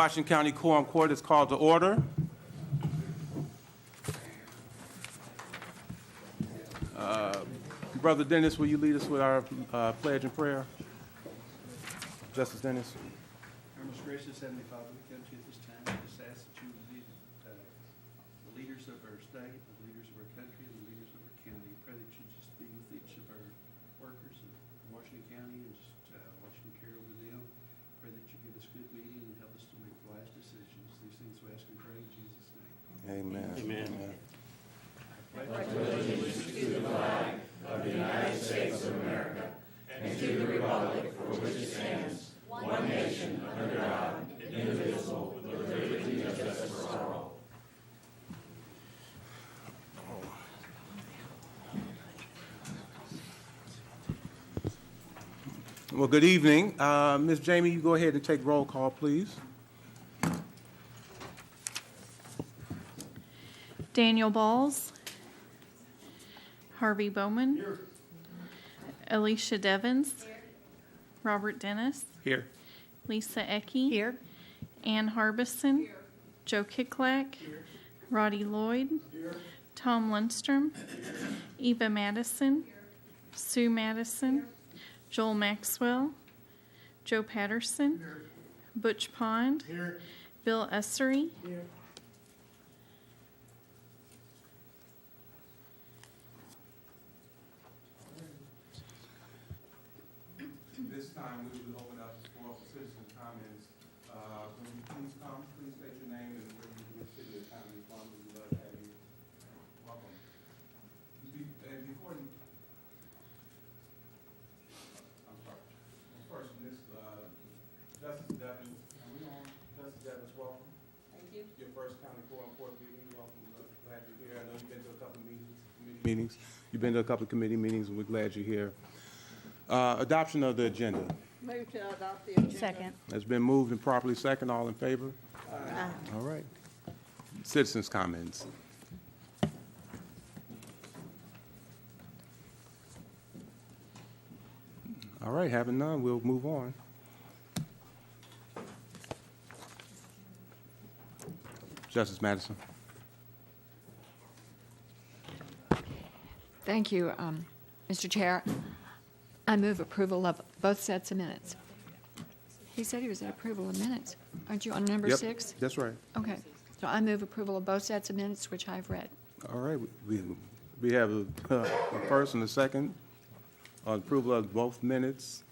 Washington County Quorum Court is called to order. Brother Dennis, will you lead us with our pledge and prayer? Justice Dennis. Our most gracious Heavenly Father, we come to you at this time and just ask that you would lead the leaders of our state, the leaders of our country, and the leaders of our county. Pray that you just be with each of our workers in Washington County and just watching care over them. Pray that you give us good meeting and help us to make wise decisions. These things we ask and pray in Jesus' name. Amen. Amen. Amen. Well, good evening. Ms. Jamie, you go ahead and take roll call, please. Daniel Balls. Harvey Bowman. Here. Alicia Devens. Here. Robert Dennis. Here. Lisa Ecke. Here. Ann Harbison. Here. Joe Kicklack. Here. Roddy Lloyd. Here. Tom Lundstrom. Here. Eva Madison. Here. Sue Madison. Here. Joel Maxwell. Joe Patterson. Here. Butch Pond. Here. Bill Essery. Here. This time, we will open up for citizen comments. When you please come, please state your name and where you would city or county you're from. We'd love to have you. Welcome. And before you, I'm sorry. First, Ms. Justice Devens, are we on? Justice Devens, welcome. Thank you. Your first county quorum court meeting. Welcome. We're glad you're here. I know you've been to a couple of meetings. You've been to a couple of committee meetings, and we're glad you're here. Adoption of the agenda. Move to adopt the agenda. Second. It's been moved and properly second. All in favor? Aye. All right. Citizens' comments. All right, having none, we'll move on. Justice Madison. Thank you, Mr. Chair. I move approval of both sets of minutes. He said he was at approval of minutes. Aren't you on number Yep, 6? that's right. Okay. So I move approval of both sets of minutes, which I've read. All right, we have a first and a second on approval of both minutes.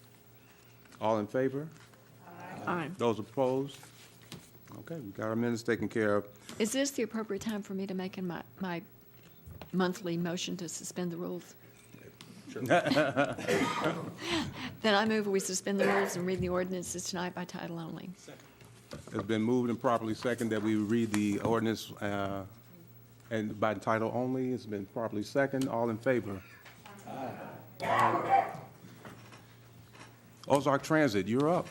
All in favor? Aye. Those opposed? Okay, we got our minutes taken care of. Is this the appropriate time for me to make my monthly motion to suspend the rules? Then I move we suspend the rules and read the ordinances tonight by title only. It's been moved and properly second that we read the ordinance and by title only. It's been properly second. All in favor? Aye. Ozark Transit, you're up.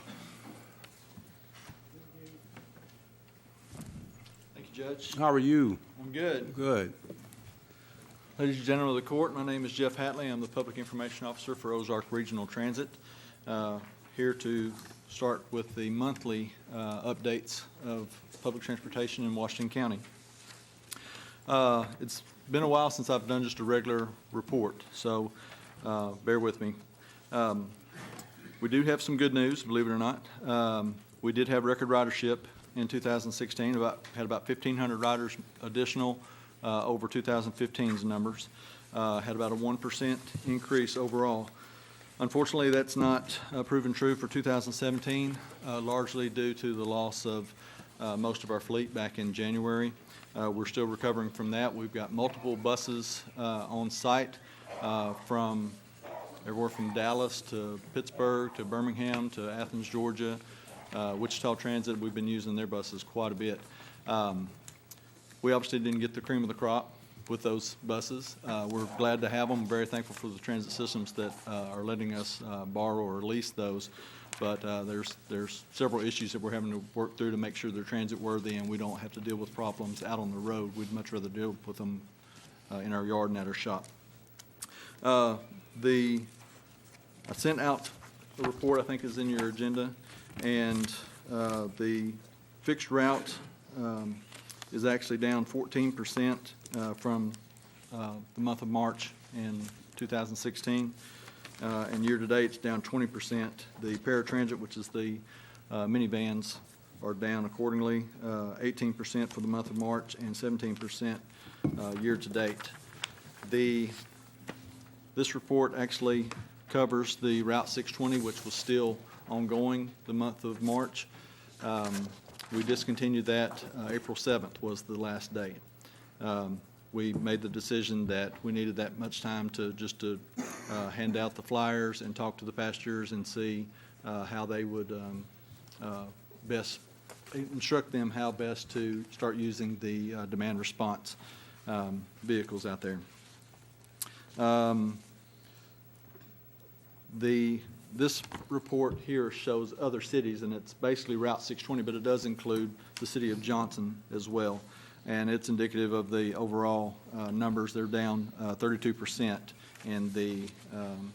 Thank you, Judge. How are you? I'm good. Good. Ladies and gentlemen of the court, my name is Jeff Hatley. I'm the Public Information Officer for Ozark Regional Transit. Here to start with the monthly updates of public transportation in Washington County. It's been a while since I've done just a regular report, so bear with me. We do have some good news, believe it or not. We did have record ridership in 2016, had about 1,500 riders additional over 2015's numbers, had about a 1% increase overall. Unfortunately, that's not proven true for 2017, largely due to the loss of most of our fleet back in January. We're still recovering from that. We've got multiple buses on site from everywhere from Dallas to Pittsburgh to Birmingham to Athens, Georgia. Wichita Transit, we've been using their buses quite a bit. We obviously didn't get the cream of the crop with those buses. We're glad to have them. Very thankful for the transit systems that are letting us borrow or lease those. But there's several issues that we're having to work through to make sure they're transit worthy and we don't have to deal with problems out on the road. We'd much rather deal with them in our yard and at our shop. I sent out a report, I think is in your agenda, and the fixed route is actually down 14% from the month of March in 2016. And year-to-date, it's down 20%. The paratransit, which is the minivans, are down accordingly, 18% for the month of March and 17% year-to-date. This report actually covers the Route 620, which was still ongoing the month of March. We discontinued that. April 7th was the last day. We made the decision that we needed that much time to hand out the flyers and talk to the passengers and see how they would best instruct them how best to start using the demand response vehicles out there. This report here shows other cities, and it's basically Route 620, but it does include the city of Johnson as well. And it's indicative of the overall numbers. They're down 32% in the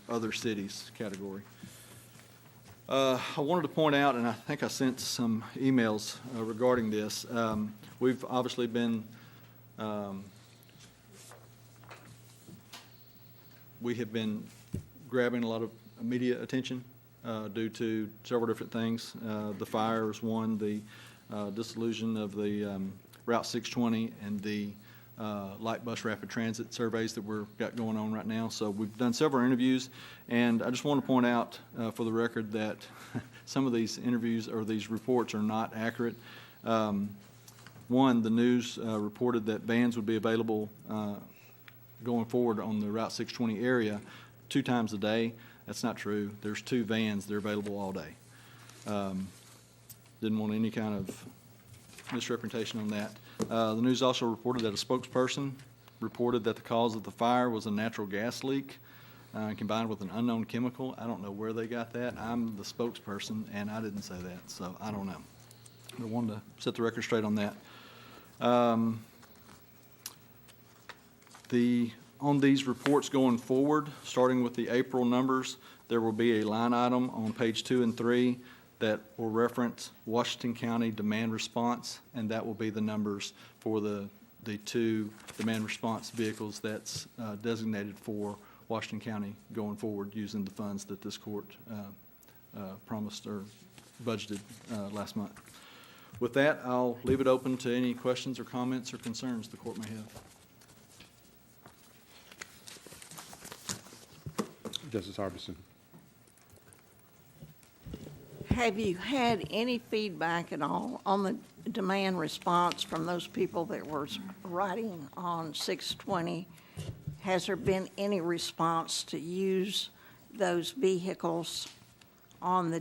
other cities category. I wanted to point out, and I think I sent some emails regarding this. We've obviously been we have been grabbing a lot of media attention due to several different things. The fire is one, the dissolution of the Route 620, and the light bus rapid transit surveys that we've got going on right now. So we've done several interviews, and I just want to point out for the record that some of these interviews or these reports are not accurate. One, the news reported that vans would be available going forward on the Route 620 area 2 times a day. That's not true. There's 2 vans that are available all day. Didn't want any kind of misrepresentation on that. The news also reported that a spokesperson reported that the cause of the fire was a natural gas leak combined with an unknown chemical. I don't know where they got that. I'm the spokesperson, and I didn't say that, so I don't know. I wanted to set the record straight on that. On these reports going forward, starting with the April numbers, there will be a line item on page 2 and 3 that will reference Washington County demand response, and that will be the numbers for the 2 demand response vehicles that's designated for Washington County going forward using the funds that this court promised or budgeted last month. With that, I'll leave it open to any questions or comments or concerns the court may have. Justice Harbison. Have you had any feedback at all on the demand response from those people that were riding on 620? Has there been any response to use those vehicles on the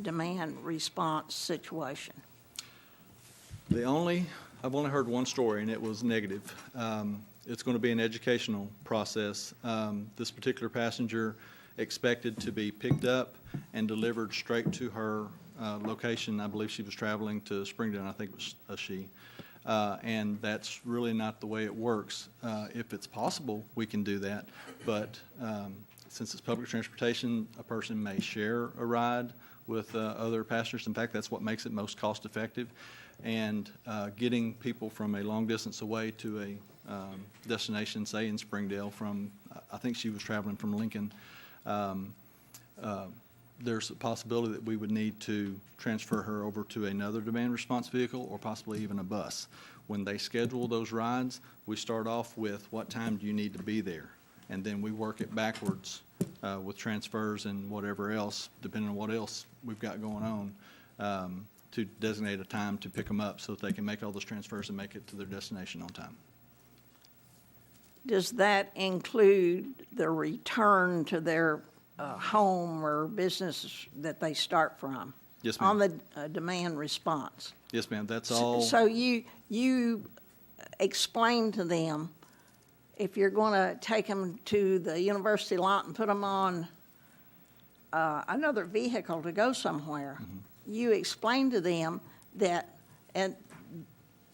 demand response situation? I've only heard one story, and it was negative. It's going to be an educational process. This particular passenger expected to be picked up and delivered straight to her location. I believe she was traveling to Springdale, I think it was a she. And that's really not the way it works. If it's possible, we can do that. But since it's public transportation, a person may share a ride with other passengers. In fact, that's what makes it most cost effective. And getting people from a long distance away to a destination, say in Springdale, from, I think she was traveling from Lincoln, there's a possibility that we would need to transfer her over to another demand response vehicle or possibly even a bus. When they schedule those rides, we start off with what time do you need to be there, and then we work it backwards with transfers and whatever else, depending on what else we've got going on, to designate a time to pick them up so that they can make all those transfers and make it to their destination on time. Does that include the return to their home or business that they start from? Yes, ma'am. On the demand response? Yes, ma'am. That's all. So you explain to them, if you're going to take them to the university lot and put them on another vehicle to go somewhere, you explain to them that, and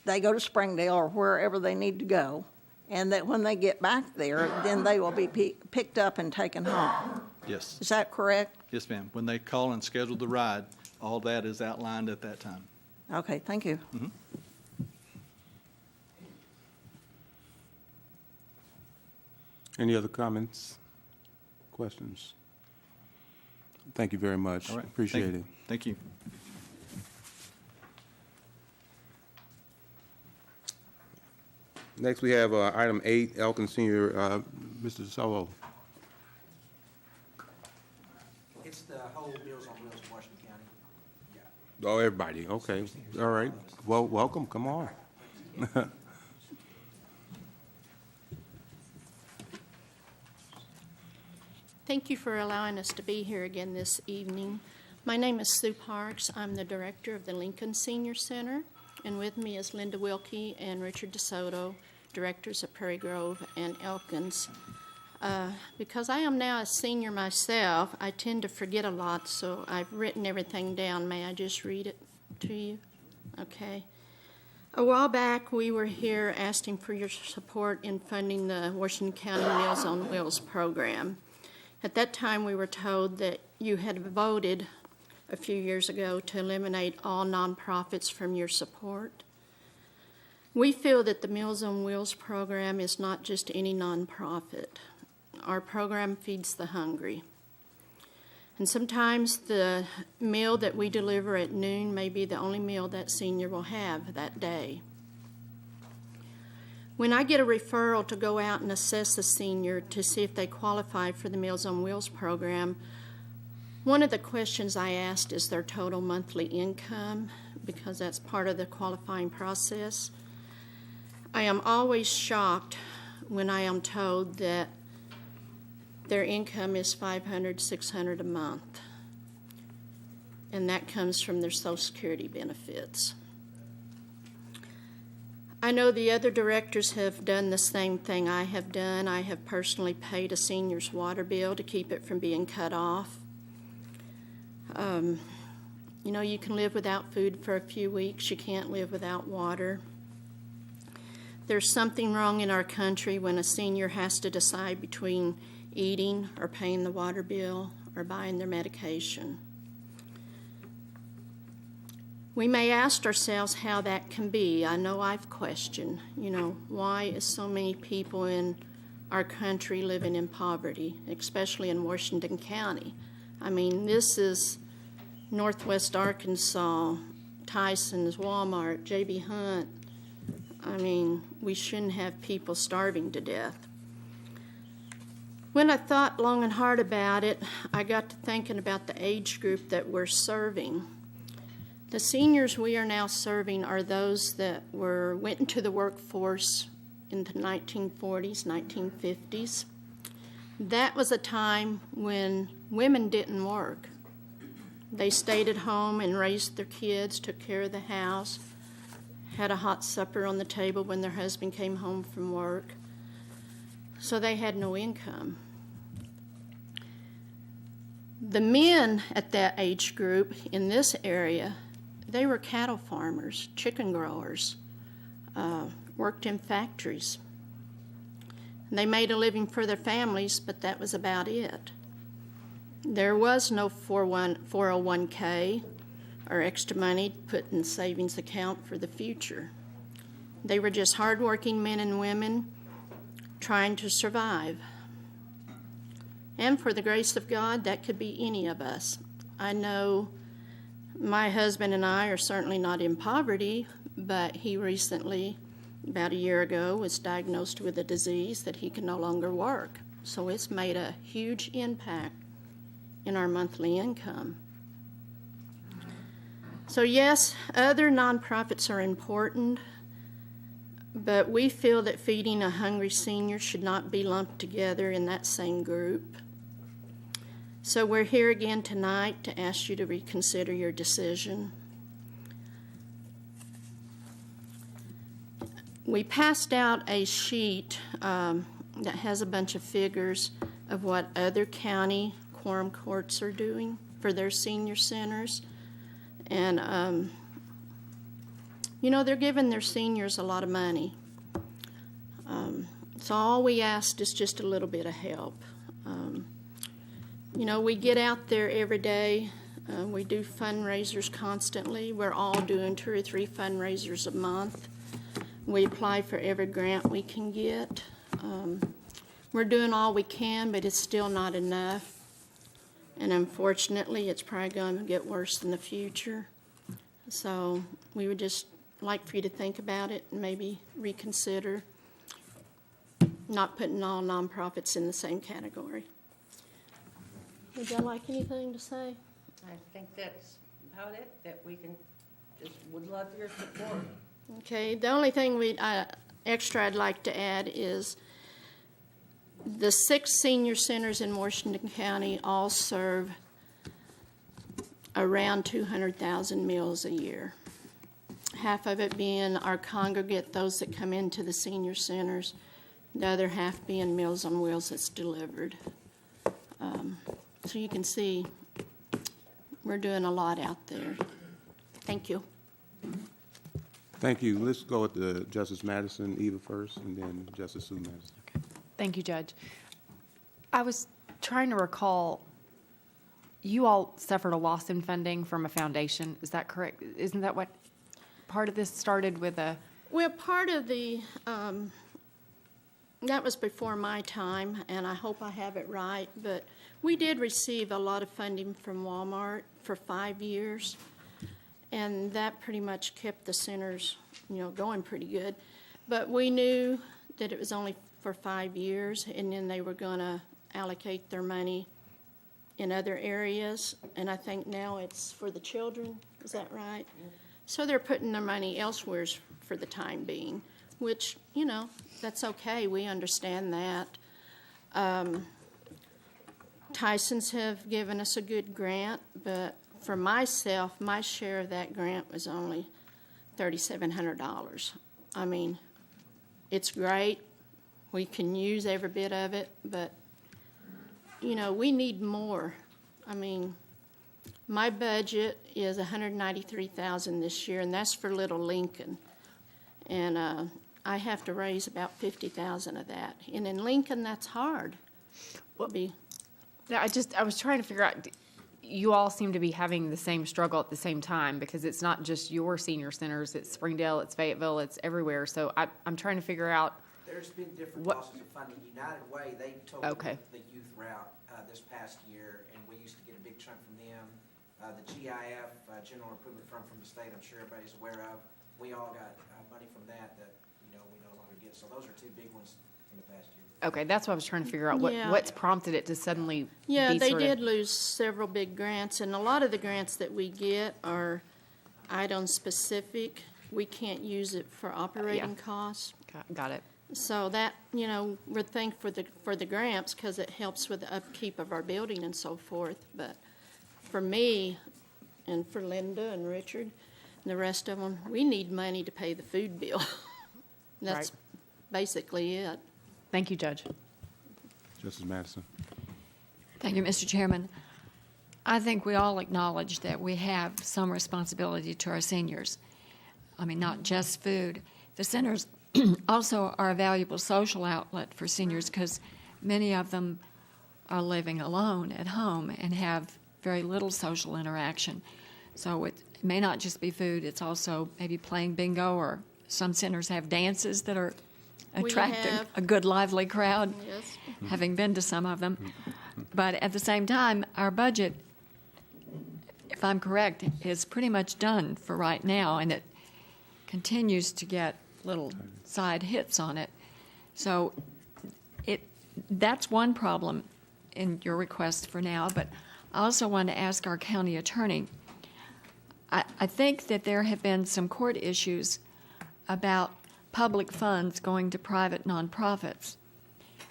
they go to Springdale or wherever they need to go, and that when they get back there, then they will be picked up and taken home. Yes. Is that correct? Yes, ma'am. When they call and schedule the ride, all that is outlined at that time. Okay, thank you. Any other comments, questions? Thank you very much. All right. Appreciate it. Thank you. Next, we have item 8, Elkin Senior, Mr. Solo. It's the whole Meals on Wheels of Washington County. Oh, everybody, okay. All right. Well, welcome, come on. Thank you for allowing us to be here again this evening. My name is Sue Parks. I'm the director of the Lincoln Senior Center, and with me is Linda Wilkie and Richard DeSoto, directors of Prairie Grove and Elkins. Because I am now a senior myself, I tend to forget a lot, so I've written everything down. May I just read it to you? Okay. A while back, we were here asking for your support in funding the Washington County Meals on Wheels program. At that time, we were told that you had voted a few years ago to eliminate all nonprofits from your support. We feel that the Meals on Wheels program is not just any nonprofit. Our program feeds the hungry. And sometimes the meal that we deliver at noon may be the only meal that senior will have that day. When I get a referral to go out and assess a senior to see if they qualify for the Meals on Wheels program, one of the questions I asked is their total monthly income, because that's part of the qualifying process. I am always shocked when I am told that their income is $500, $600 a month, and that comes from their Social Security benefits. I know the other directors have done the same thing I have done. I have personally paid a senior's water bill to keep it from being cut off. You know, you can live without food for a few weeks. You can't live without water. There's something wrong in our country when a senior has to decide between eating or paying the water bill or buying their medication. We may ask ourselves how that can be. I know I've questioned, why is so many people in our country living in poverty, especially in Washington County? I mean, this is Northwest Arkansas, Tyson's, Walmart, J.B. Hunt. I mean, we shouldn't have people starving to death. When I thought long and hard about it, I got to thinking about the age group that we're serving. The seniors we are now serving are those that went into the workforce in the 1940s, 1950s. That was a time when women didn't work. They stayed at home and raised their kids, took care of the house, had a hot supper on the table when their husband came home from work. So they had no income. The men at that age group in this area, they were cattle farmers, chicken growers, worked in factories. They made a living for their families, but that was about it. There was no 401k or extra money put in the savings account for the future. They were just hardworking men and women trying to survive. And for the grace of God, that could be any of us. I know my husband and I are certainly not in poverty, but he recently, about a year ago, was diagnosed with a disease that he can no longer work. So it's made a huge impact in our monthly income. So yes, other nonprofits are important, but we feel that feeding a hungry senior should not be lumped together in that same group. So we're here again tonight to ask you to reconsider your decision. We passed out a sheet that has a bunch of figures of what other county quorum courts are doing for their senior centers. And, they're giving their seniors a lot of money. So all we asked is just a little bit of help. We get out there every day We do fundraisers constantly. We're all doing 2 or 3 fundraisers a month. We apply for every grant we can get. We're doing all we can, but it's still not enough. And unfortunately, it's probably going to get worse in the future. So we would just like for you to think about it and maybe reconsider not putting all nonprofits in the same category. Would y'all like anything to say? I think that's about it, that we can, just would love your support. Okay, the only thing extra I'd like to add is the 6 senior centers in Washington County all serve around 200,000 meals a year. Half of it being our congregate, those that come into the senior centers, the other half being Meals on Wheels that's delivered. So you can see we're doing a lot out there. Thank you. Thank you. Let's go with the Justice Madison, Eva first, and then Justice Sue Madison. Thank you, Judge. I was trying to recall, you all suffered a loss in funding from a foundation. Is that correct? Isn't that what part of this started with a? Well, part of the, that was before my time, and I hope I have it right, but we did receive a lot of funding from Walmart for 5 years, and that pretty much kept the centers, going pretty good. But we knew that it was only for 5 years, and then they were going to allocate their money in other areas, and I think now it's for the children. Is that right? So they're putting their money elsewhere for the time being, which, that's okay. We understand that. Tyson's have given us a good grant, but for myself, my share of that grant was only $3,700. I mean, it's great. We can use every bit of it, but, we need more. I mean, my budget is $193,000 this year, and that's for Little Lincoln. And I have to raise about $50,000 of that. And in Lincoln, that's hard. I was trying to figure out, you all seem to be having the same struggle at the same time, because it's not just your senior centers, it's Springdale, it's Fayetteville, it's everywhere. So I'm trying to figure out. There's been different What- losses of funding. United Way, they Okay. the youth route this past year, and we used to get a big chunk from them. The GIF, General Improvement Fund from the state, I'm sure everybody's aware of. We all got money from that we no longer get. So those are 2 big ones in the past year. Okay, that's what I was trying to figure out. Yeah. What's prompted it to suddenly Yeah, be they sort of- did lose several big grants, and a lot of the grants that we get are item-specific. We can't use it for operating costs. Got it. So that, we're thankful for the grants because it helps with the upkeep of our building and so forth. But for me and for Linda and Richard and the rest of them, we need money to pay the food bill. That's basically it. Thank you, Judge. Justice Madison. Thank you, Mr. Chairman. I think we all acknowledge that we have some responsibility to our seniors. I mean, not just food. The centers also are a valuable social outlet for seniors because many of them are living alone at home and have very little social interaction. So it may not just be food, it's also maybe playing bingo, or some centers have dances that are attracting a good, lively crowd, Yes. having been to some of them. But at the same time, our budget, if I'm correct, is pretty much done for right now, and it continues to get little side hits on it. So that's one problem in your request for now, but I also want to ask our county attorney. I think that there have been some court issues about public funds going to private nonprofits.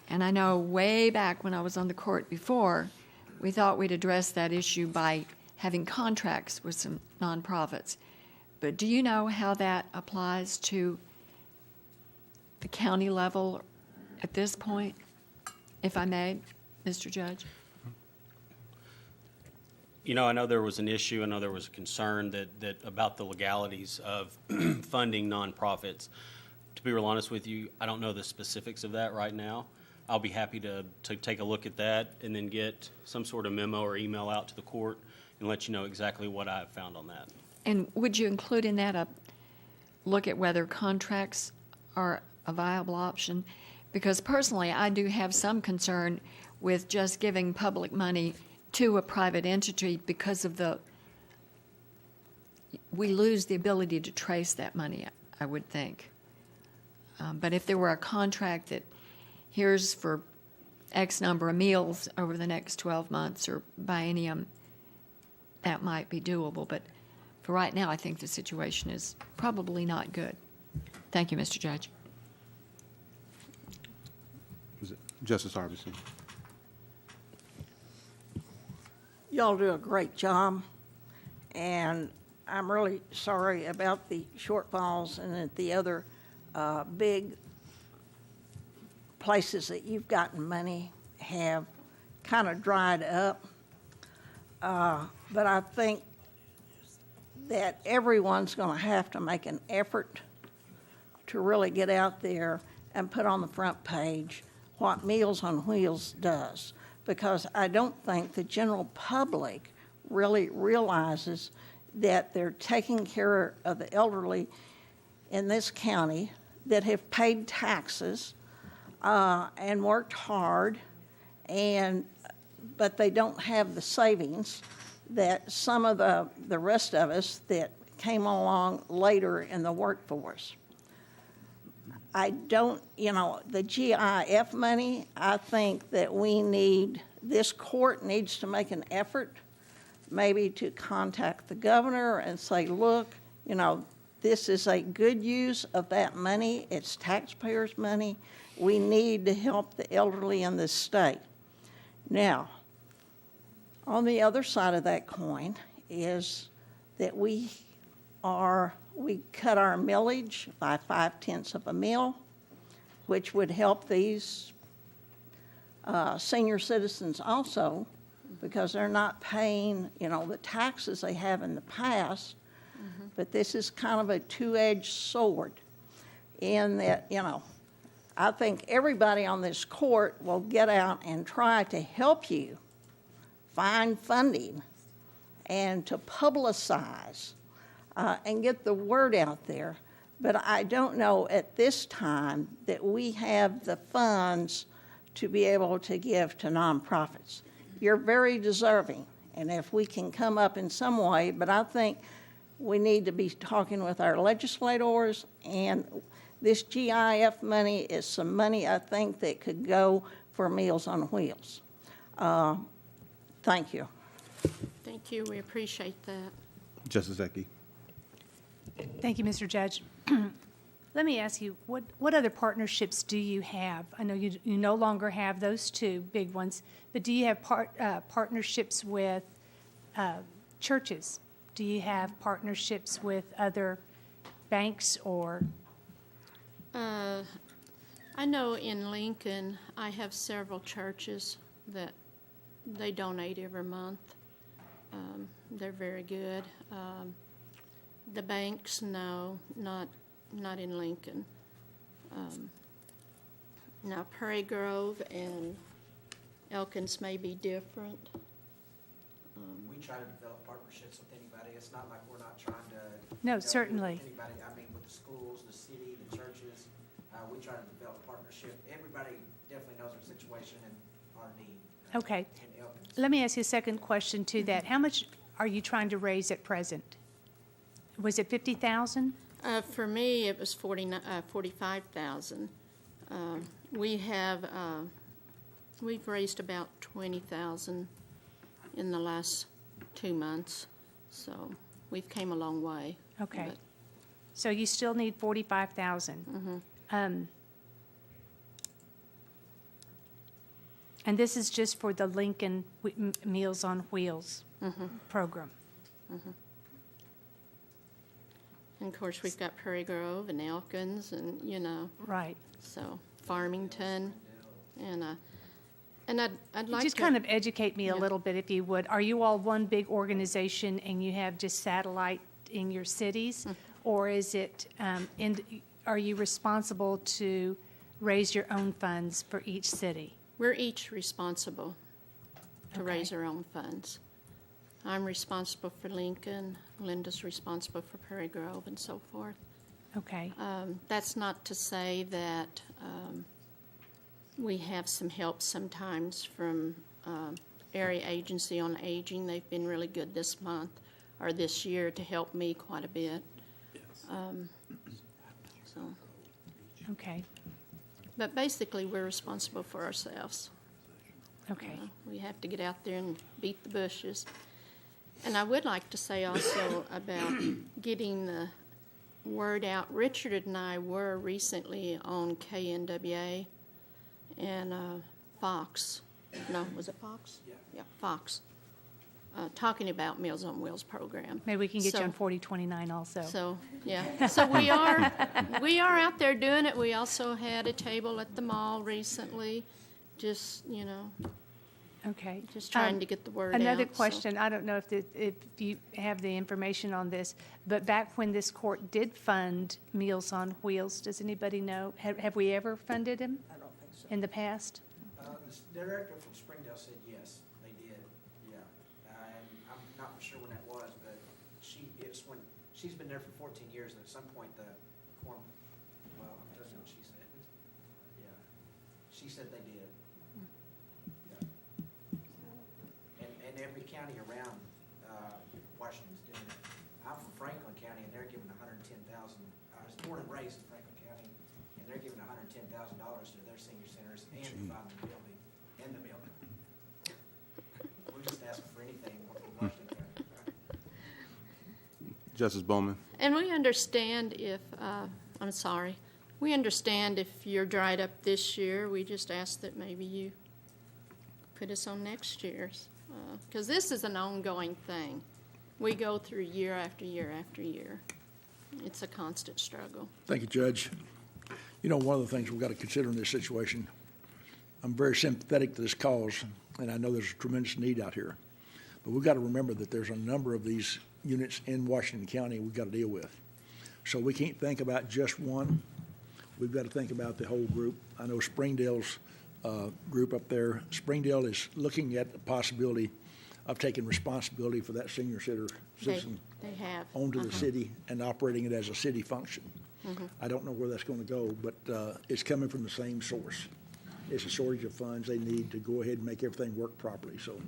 And I know way back when I was on the court before, we thought we'd address that issue by having contracts with some nonprofits. But do you know how that applies to the county level at this point, if I may, Mr. Judge? I know there was an issue, I know there was a concern that about the legalities of funding nonprofits. To be real honest with you, I don't know the specifics of that right now. I'll be happy to take a look at that and then get some sort of memo or email out to the court and let you know exactly what I have found on that. And would you include in that a look at whether contracts are a viable option? Because personally, I do have some concern with just giving public money to a private entity because of we lose the ability to trace that money, I would think. But if there were a contract that here's for X number of meals over the next 12 months or biennium, that might be doable. But for right now, I think the situation is probably not good. Thank you, Mr. Judge. Justice Harbison. Y'all do a great job, and I'm really sorry about the shortfalls and that the other big places that you've gotten money have kind of dried up. But I think that everyone's going to have to make an effort to really get out there and put on the front page what Meals on Wheels does, because I don't think the general public really realizes that they're taking care of the elderly in this county that have paid taxes and worked hard, but they don't have the savings that some of the rest of us that came along later in the workforce. I don't, the GIF money, I think that this court needs to make an effort maybe to contact the governor and say, look, this is a good use of that money. It's taxpayers' money. We need to help the elderly in this state. Now, on the other side of that coin is that we cut our millage by 5/10 of a mil, which would help these senior citizens also, because they're not paying, the taxes they have in the past. Mm-hmm. But this is kind of a two-edged sword in that, I think everybody on this court will get out and try to help you find funding and to publicize and get the word out there. But I don't know at this time that we have the funds to be able to give to nonprofits. You're very deserving, and if we can come up in some way, but I think we need to be talking with our legislators, and this GIF money is some money I think that could go for Meals on Wheels. Thank you. Thank you. We appreciate that. Justice Zeki. Thank you, Mr. Judge. Let me ask you, what other partnerships do you have? I know you no longer have those two big ones, but do you have partnerships with churches? Do you have partnerships with other banks or? I know in Lincoln, I have several churches that they donate every month. They're very good. The banks, no, not in Lincoln. Now Prairie Grove and Elkins may be different. We try to develop partnerships with anybody. It's not like we're not trying to. No, with certainly. Anybody, with the schools, the city, the churches, we try to develop a partnership. Everybody definitely knows our situation and our need. Okay. In Elkins. Let me ask you a second question to that. How much are you trying to raise at present? Was it 50,000? For me, it was 45,000. We've raised about 20,000 in the last 2 months, so we've came a long way. Okay. But So you still need 45,000. And this is just for the Lincoln Meals on Wheels program. And of course, we've got Prairie Grove and Elkins and, Right. so Farmington. And I'd like Just to. kind of educate me a Yeah. little bit, if you would. Are you all one big organization and you have just satellite in your cities? Or is it, are you responsible to raise your own funds for each city? We're each responsible to Okay. raise our own funds. I'm responsible for Lincoln, Linda's responsible for Prairie Grove, and so forth. Okay, That's not to say that we have some help sometimes from Area Agency on Aging. They've been really good this month or this year to help me quite a bit. So, okay, but basically, we're responsible for ourselves. okay. We have to get out there and beat the bushes. And I would like to say also about getting the word out. Richard and I were recently on KNWA and Fox. No, was it Fox? Yeah, Fox. Talking about Meals on Wheels program. Maybe we can get you So- on 4029 also. So, yeah, so we are out there doing it. We also had a table at the mall recently, just, Okay. just trying to get the word out. Another so- question, I don't know if you have the information on this, but back when this court did fund Meals on Wheels, does anybody know? Have we ever funded them I don't think so. in the past? The director from Springdale said yes, they did, yeah. And I'm not for sure when that was, but she's been there for 14 years, and at some point the quorum, well, that's what she said. Yeah, she said they did. Yeah. And every county around Washington's doing it. I'm from Franklin County, and they're giving $110,000. I was born and raised in Franklin County, and they're giving $110,000 to their senior centers and providing the building. In the building. We're just asking for anything in Washington County. Justice Bowman. And we understand if, we understand if you're dried up this year, we just ask that maybe you put us on next year's. Because this is an ongoing thing. We go through year after year after year. It's a constant struggle. Thank you, Judge. One of the things we've got to consider in this situation, I'm very sympathetic to this cause, and I know there's a tremendous need out here. But we've got to remember that there's a number of these units in Washington County we've got to deal with. So we can't think about just one. We've got to think about the whole group. I know Springdale's group up there, Springdale is looking at the possibility of taking responsibility for that senior citizen They have. onto the city and operating it as a city function. I don't know where that's going to go, but it's coming from the same source. It's a shortage of funds. They need to go ahead and make everything work properly. So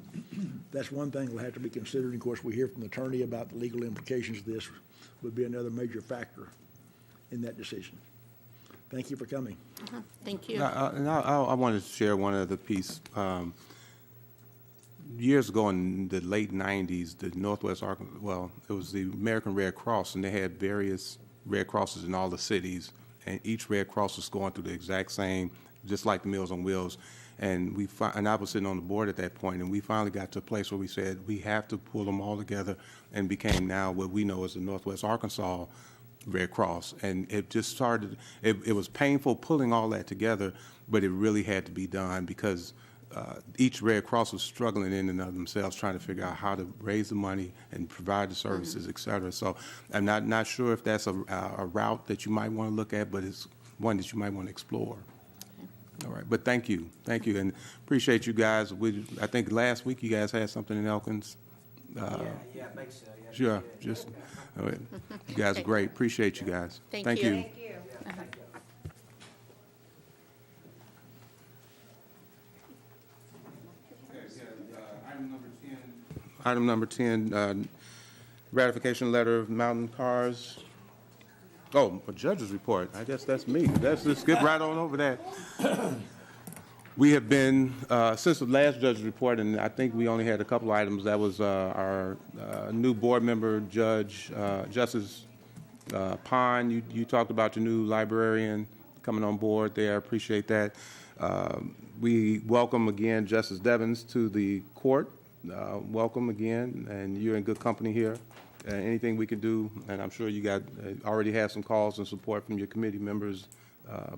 that's one thing will have to be considered. And of course, we hear from the attorney about the legal implications of this would be another major factor in that decision. Thank you for coming. Thank you. I wanted to share one other piece. Years ago in the late 90s, the Northwest Arkansas, well, it was the American Red Cross, and they had various Red Crosses in all the cities, and each Red Cross was going through the exact same, just like the Meals on Wheels. And I was sitting on the board at that point, and we finally got to a place where we said we have to pull them all together, and became now what we know as the Northwest Arkansas Red Cross. And it just started, it was painful pulling all that together, but it really had to be done because each Red Cross was struggling in and of themselves, trying to figure out how to raise the money and provide the services, et cetera. So I'm not sure if that's a route that you might want to look at, but it's one that you might want to explore. All right, but thank you, and appreciate you guys. I think last week you guys had something in Elkins. Yeah, bake sale, yeah. Sure, just, all right. You guys are great, appreciate you guys. Thank Thank you. you. Thank you. Okay, item number 10. Item number 10, ratification letter of Mountain Cars. Oh, a judge's report. I guess that's me. Let's skip right on over that. We have been, since the last judge's report, and I think we only had a couple items, that was our new board member, Justice Pine. You talked about your new librarian coming on board there. I appreciate that. We welcome again Justice Devins to the court. Welcome again, and you're in good company here. Anything we can do, and I'm sure you already have some calls and support from your committee members,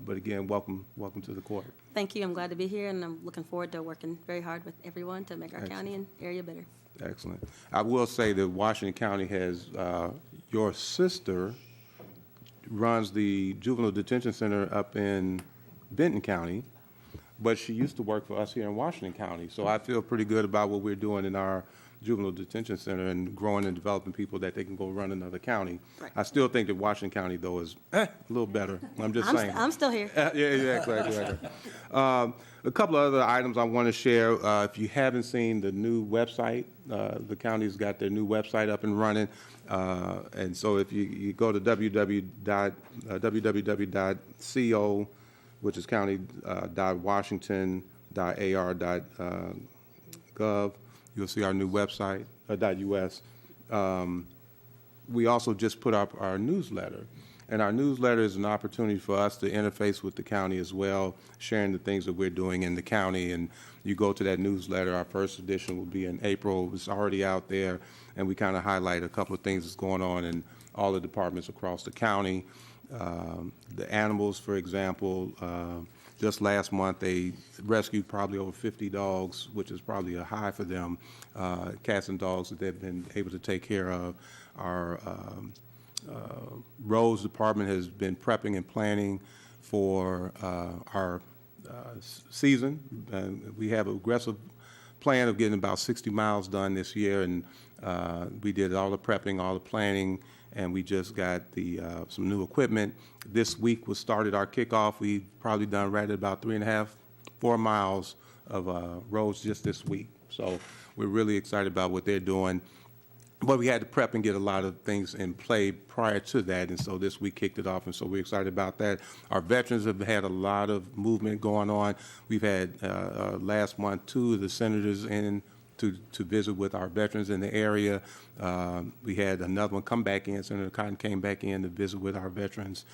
but again, welcome to the court. Thank you. I'm glad to be here, and I'm looking forward to working very hard with everyone to make our county and area better. Excellent. I will say that Washington County has, your sister runs the juvenile detention center up in Benton County. but she used to work for us here in Washington County. So I feel pretty good about what we're doing in our juvenile detention center and growing and developing people that they can go run another county. Right. I still think that Washington County, though, is a little better. I'm just saying. I'm still here. Yeah, exactly. A couple of other items I want to share. If you haven't seen the new website, the county's got their new website up and running. And so if you go to www.co, which is county.washington.ar.gov, you'll see our new website, .us. We also just put up our newsletter. And our newsletter is an opportunity for us to interface with the county as well, sharing the things that we're doing in the county. And you go to that newsletter, our first edition will be in April. It's already out there, and we kind of highlight a couple of things that's going on in all the departments across the county. The animals, for example, just last month, they rescued probably over 50 dogs, which is probably a high for them, cats and dogs that they've been able to take care of. Our roads department has been prepping and planning for our season. We have an aggressive plan of getting about 60 miles done this year, and we did all the prepping, all the planning, and we just got some new equipment. This week we started our kickoff. We've probably done right at about 3.5, 4 miles of roads just this week. So we're really excited about what they're doing. But we had to prep and get a lot of things in play prior to that, and so this week kicked it off, and so we're excited about that. Our veterans have had a lot of movement going on. We've had last month 2 of the senators in to visit with our veterans in the area. We had another one come back in. Senator Cotton came back in to visit with our veterans.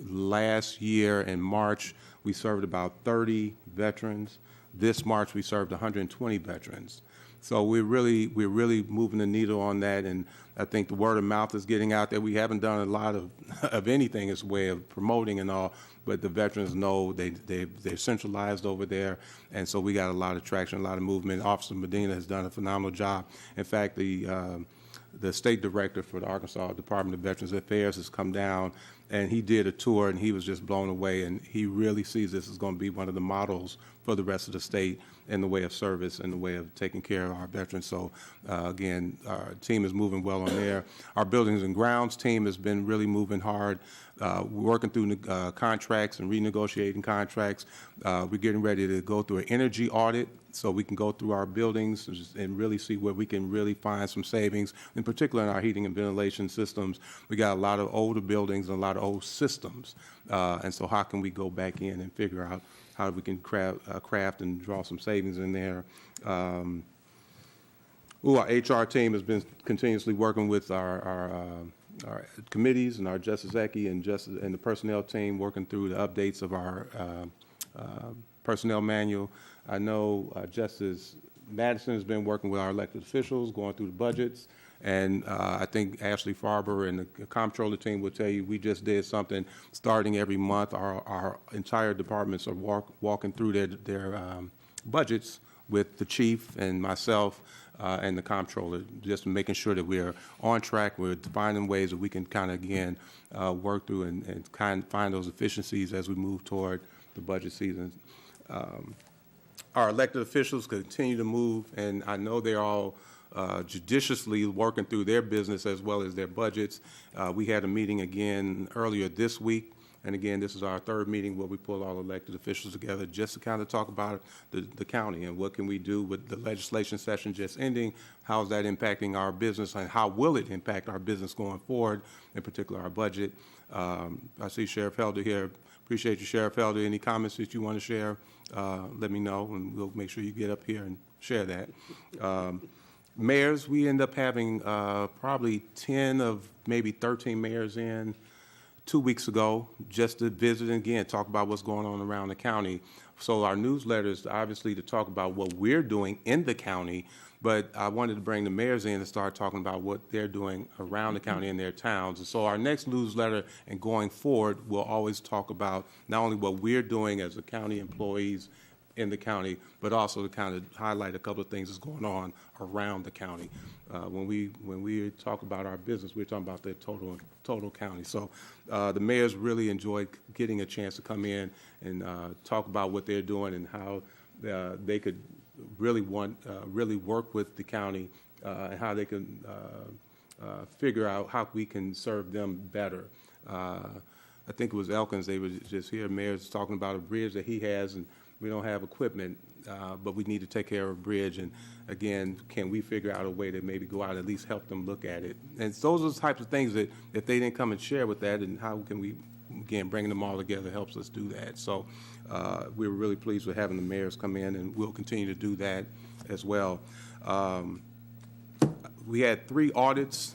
Last year in March, we served about 30 veterans. This March, we served 120 veterans. So we're really moving the needle on that, and I think the word of mouth is getting out there. We haven't done a lot of anything as a way of promoting and all, but the veterans know they're centralized over there, and so we got a lot of traction, a lot of movement. Officer Medina has done a phenomenal job. In fact, the state director for the Arkansas Department of Veterans Affairs has come down, and he did a tour, and he was just blown away, and he really sees this as going to be one of the models for the rest of the state in the way of service and the way of taking care of our veterans. So, again, our team is moving well on there. Our buildings and grounds team has been really moving hard. We're working through contracts and renegotiating contracts. We're getting ready to go through an energy audit so we can go through our buildings and really see where we can really find some savings, in particular in our heating and ventilation systems. We got a lot of older buildings and a lot of old systems. And so how can we go back in and figure out how we can craft and draw some savings in there. Our HR team has been continuously working with our committees and our Justice Ecke and the personnel team, working through the updates of our personnel manual. I know Justice Madison has been working with our elected officials, going through the budgets. And I think Ashley Farber and the comptroller team will tell you we just did something starting every month. Our entire departments are walking through their budgets with the chief and myself and the comptroller, just making sure that we're on track. We're finding ways that we can kind of, again, work through and kind of find those efficiencies as we move toward the budget season. Our elected officials continue to move, and I know they're all judiciously working through their business as well as their budgets. We had a meeting again earlier this week, and again, this is our 3rd meeting where we pull all elected officials together just to kind of talk about the county and what can we do with the legislation session just ending, how is that impacting our business, and how will it impact our business going forward, in particular our budget. I see Sheriff Helder here. Appreciate you, Sheriff Helder. Any comments that you want to share, let me know, and we'll make sure you get up here and share that. Mayors, we end up having probably 10 of maybe 13 mayors in 2 weeks ago just to visit and, again, talk about what's going on around the county. So our newsletter is obviously to talk about what we're doing in the county, but I wanted to bring the mayors in and start talking about what they're doing around the county in their towns. And so our next newsletter and going forward, we'll always talk about not only what we're doing as the county employees, in the county, but also to kind of highlight a couple of things that's going on around the county. When we talk about our business, we're talking about the total county. So the mayors really enjoyed getting a chance to come in and talk about what they're doing and how they could really work with the county and how they can figure out how we can serve them better. I think it was Elkins, they were just here, mayor's talking about a bridge that he has, and we don't have equipment, but we need to take care of a bridge. And again, can we figure out a way to maybe go out and at least help them look at it? And those are the types of things that if they didn't come and share with that, and how can we, again, bringing them all together helps us do that. So we were really pleased with having the mayors come in, and we'll continue to do that as well. We had 3 audits.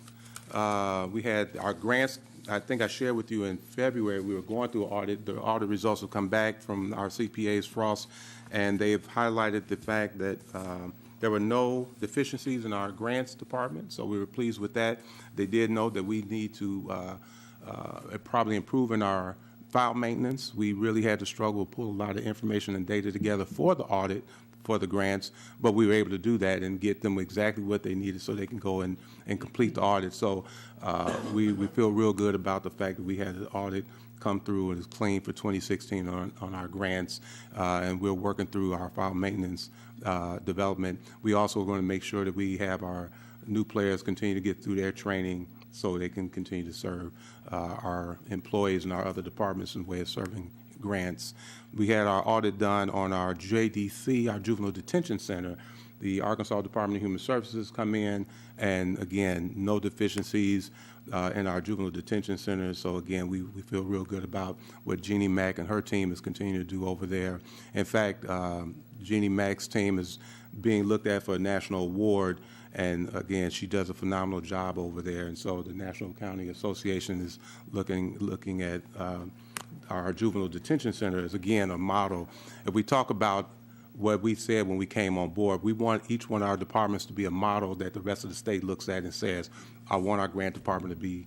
We had our grants. I think I shared with you in February, we were going through an audit. The audit results have come back from our CPAs, Frost, and they've highlighted the fact that there were no deficiencies in our grants department, so we were pleased with that. They did note that we need to probably improve in our file maintenance. We really had to struggle to pull a lot of information and data together for the audit, for the grants, but we were able to do that and get them exactly what they needed so they can go and complete the audit. So we feel real good about the fact that we had an audit come through and it's clean for 2016 on our grants, and we're working through our file maintenance development. We also are going to make sure that we have our new players continue to get through their training so they can continue to serve our employees and our other departments in the way of serving grants. We had our audit done on our JDC, our Juvenile Detention Center. The Arkansas Department of Human Services come in, and again, no deficiencies in our Juvenile Detention Center. So again, we feel real good about what Jeannie Mack and her team is continuing to do over there. In fact, Jeannie Mack's team is being looked at for a national award, and again, she does a phenomenal job over there. And so the National County Association is looking at our Juvenile Detention Center as, again, a model. If we talk about what we said when we came on board, we want each one of our departments to be a model that the rest of the state looks at and says, I want our grant department to be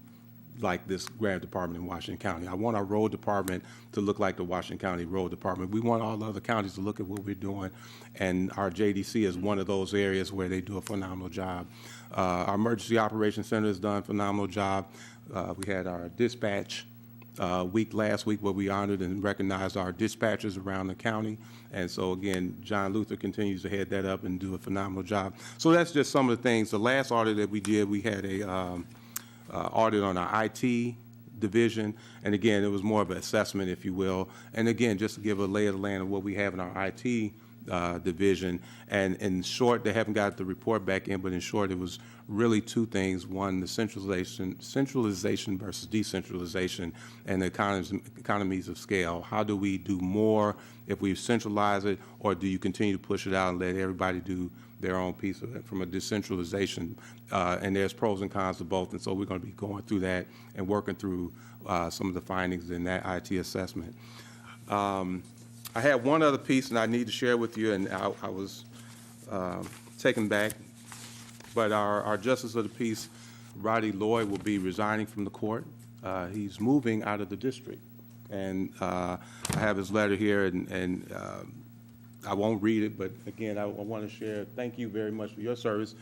like this grant department in Washington County. I want our road department to look like the Washington County Road Department. We want all the other counties to look at what we're doing, and our JDC is one of those areas where they do a phenomenal job. Our Emergency Operations Center has done a phenomenal job. We had our dispatch week last week where we honored and recognized our dispatchers around the county. And so, again, John Luther continues to head that up and do a phenomenal job. So that's just some of the things. The last audit that we did, we had a audit on our IT division. And again, it was more of an assessment, if you will. And again, just to give a lay of the land of what we have in our IT division. And in short, they haven't got the report back in, but in short, it was really 2 things. One, the centralization versus decentralization, and the economies of scale. How do we do more if we centralize it, or do you continue to push it out and let everybody do their own piece of it from a decentralization? And there's pros and cons to both, and so we're going to be going through that and working through some of the findings in that IT assessment. I had one other piece, and I need to share with you, and I was taken back, but our Justice of the Peace, Roddy Lloyd, will be resigning from the court. He's moving out of the district, and I have his letter here, and I won't read it, but again, I want to share. Thank you very much for your service.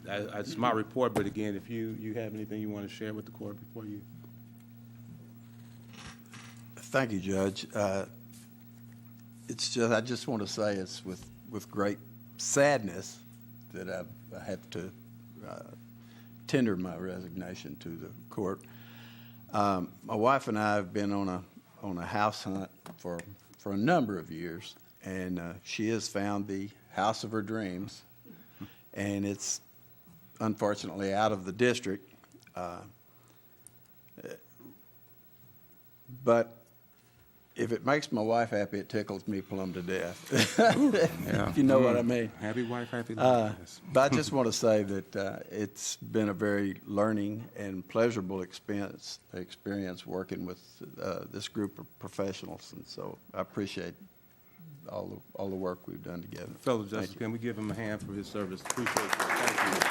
It's my report, but again, if you have anything you want to share with the court before you. Thank you, Judge. It's just, I just want to say it's with great sadness that I have to tender my resignation to the court. My wife and I have been on a house hunt for a number of years, and she has found the house of her dreams, and it's unfortunately out of the district. But if it makes my wife happy, it tickles me plumb to death. If you know what I mean. Happy wife, happy life. Yes. But I just want to say that it's been a very learning and pleasurable experience working with this group of professionals, and so I appreciate all the work we've done together. Fellow Justice, can we give him a hand for his service? Appreciate it. Thank you.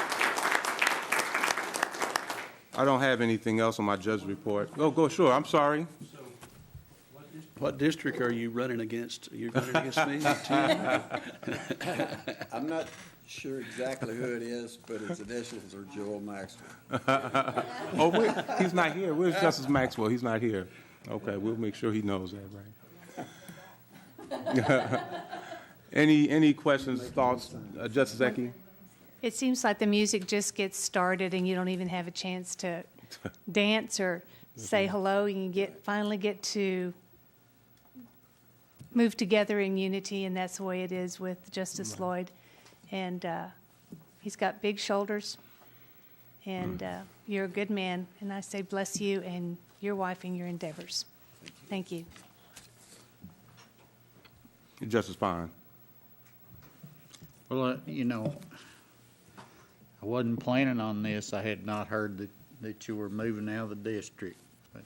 I don't have anything else on my judge's report. Go, sure. I'm sorry. So, what What district are you running against? Are you running against me, Tim? I'm not sure exactly who it is, but its initials are Joel Maxwell. He's not here. Where's Justice Maxwell? He's not here. Okay, we'll make sure he knows that, right? Any questions, thoughts, Justice Ecke? It seems like the music just gets started and you don't even have a chance to dance or say hello. You can finally get to move together in unity, and that's the way it is with Justice Lloyd. And he's got big shoulders, and you're a good man. And I say bless you and your wife and your endeavors. Thank you. Justice Pine. Well, I wasn't planning on this. I had not heard that you were moving out of the district. But,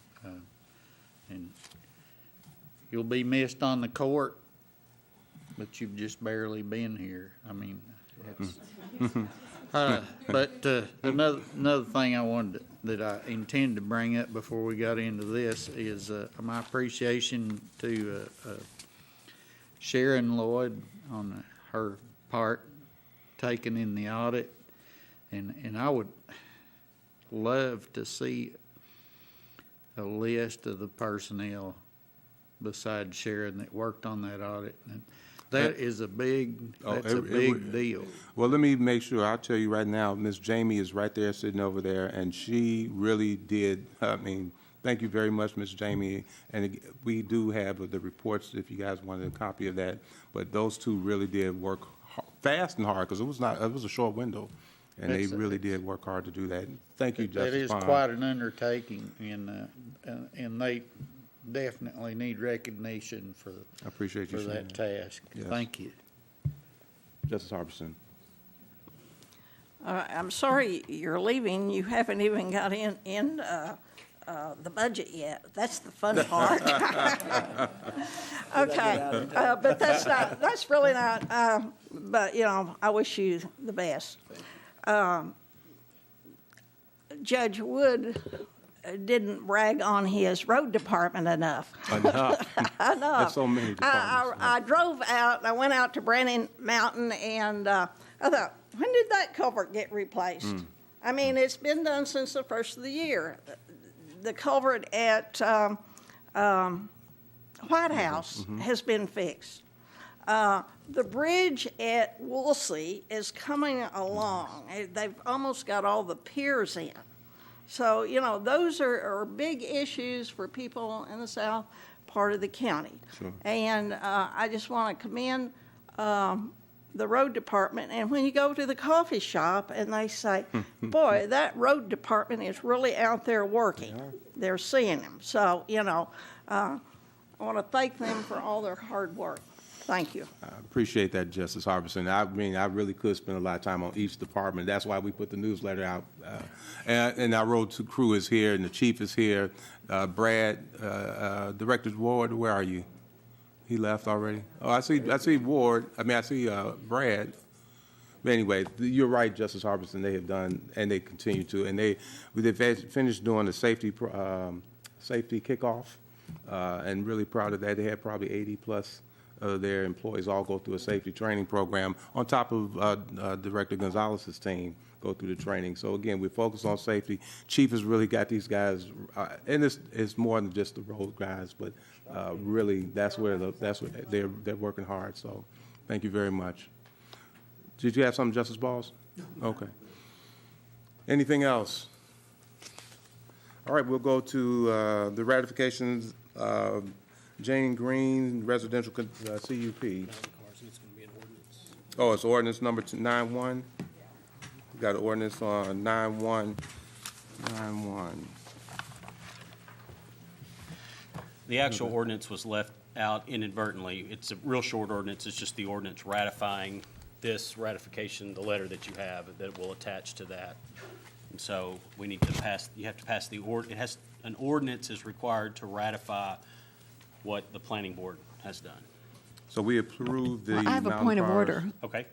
and you'll be missed on the court, but you've just barely been here. I mean, but another thing that I intend to bring up before we got into this is my appreciation to Sharon Lloyd on her part taken in the audit. And I would love to see a list of the personnel besides Sharon that worked on that audit. And that is a big deal. Well, let me make sure. I'll tell you right now, Miss Jamie is right there sitting over there, and she really did. I mean, thank you very much, Miss Jamie. And we do have the reports if you guys wanted a copy of that. But those two really did work fast and hard because it was a short window. And they really did work hard to do that. Thank you, Justice That is Pine. quite an undertaking, and they definitely need recognition for I appreciate you that task. Yes. Thank you. Justice Harbison. I'm sorry you're leaving. You haven't even got in the budget yet. That's the fun part. Okay, but that's really not, but, I wish you the best. Judge Wood didn't brag on his road department enough. Enough. There's so many departments. I drove out, and I went out to Brennan Mountain, and I thought, when did that culvert get replaced? I mean, it's been done since the first of the year. The culvert at White House has been fixed. The bridge at Woolsey is coming along. They've almost got all the piers in. So, those are big issues for people in the south part of the county. Sure. And I just want to commend the road department. And when you go to the coffee shop and they say, boy, that road department is really out there working. They're seeing them. So, I want to thank them for all their hard work. Thank you. I appreciate that, Justice Harbison. I mean, I really could spend a lot of time on each department. That's why we put the newsletter out. And our road crew is here, and the chief is here. Brad, Director Ward, where are you? He left already? Oh, I see Ward. I see Brad. But anyway, you're right, Justice Harbison. They have done, and they continue to. And they've finished doing the safety kickoff, and really proud of that. They had probably 80 plus their employees all go through a safety training program on top of Director Gonzalez's team go through the training. So again, we focus on safety. Chief has really got these guys, and it's more than just the road guys, but really that's where they're working hard. So thank you very much. Did you have something, Justice Balls? No. Okay. Anything else? All right, we'll go to the ratifications. Jane Green, residential CUP. Oh, it's ordinance number 91? We got an ordinance on 9191. The actual ordinance was left out inadvertently. It's a real short ordinance. It's just the ordinance ratifying this ratification, the letter that you have that will attach to that. And so we need to pass, you have to pass an ordinance is required to ratify what the planning board has done. So we approve the. Well, I have a point of order. Okay.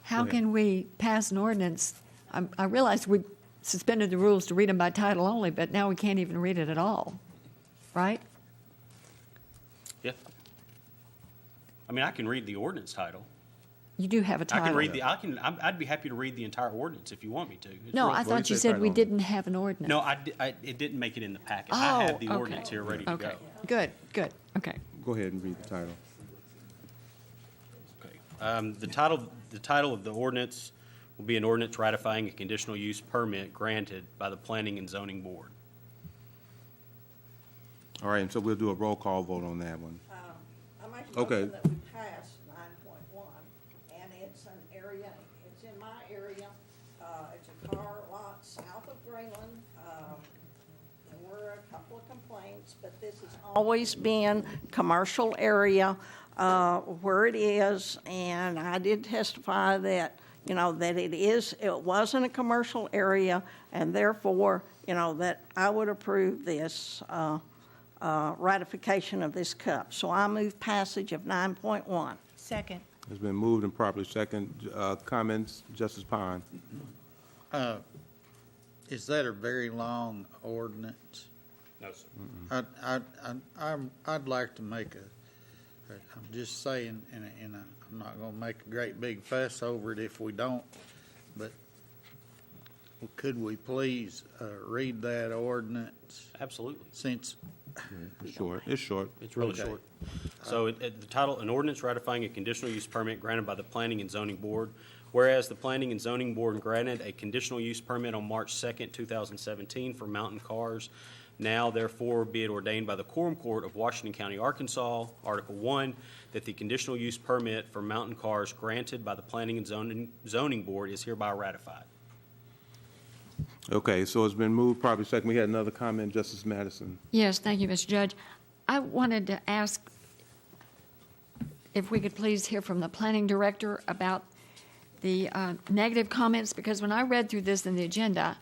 How can we pass an ordinance? I realize we suspended the rules to read them by title only, but now we can't even read it at all, right? I mean, I can read the ordinance title. You do have a title. I can read I'd be happy to read the entire ordinance if you want me to. It's No, real- I thought you said we didn't have an ordinance. No, it didn't make it in the packet. I have the Oh, ordinance okay. here ready to Okay, go. good, okay. Go ahead and read the title. Okay. The title of the ordinance will be an ordinance ratifying a conditional use permit granted by the Planning and Zoning Board. All right, and so we'll do a roll call vote on that one. I make a Okay. motion that we pass 9.1, and it's an area, it's in my area, it's a car lot south of Greenland. There were a couple of complaints, but this has always been commercial area where it is, and I did testify that, that it wasn't a commercial area, and therefore, that I would approve this ratification of this cup. So I move passage of 9.1. Second. It's been moved and properly second. Comments, Justice Pine? Is that a very long ordinance? No, sir. I'd like to make I'm just saying, and I'm not gonna make a great big fuss over it if we don't, but could we please read that ordinance? Absolutely. Since It's short. It's short. It's really Okay. short. So the title, an ordinance ratifying a conditional use permit granted by the Planning and Zoning Board. Whereas the Planning and Zoning Board granted a conditional use permit on March 2nd, 2017 for mountain cars. Now therefore be it ordained by the Quorum Court of Washington County, Arkansas, Article 1, that the conditional use permit for mountain cars granted by the Planning and Zoning Board is hereby ratified. Okay, so it's been moved properly second. We had another comment, Justice Madison. Yes, thank you, Mr. Judge. I wanted to ask if we could please hear from the planning director about the negative comments, because when I read through this in the agenda,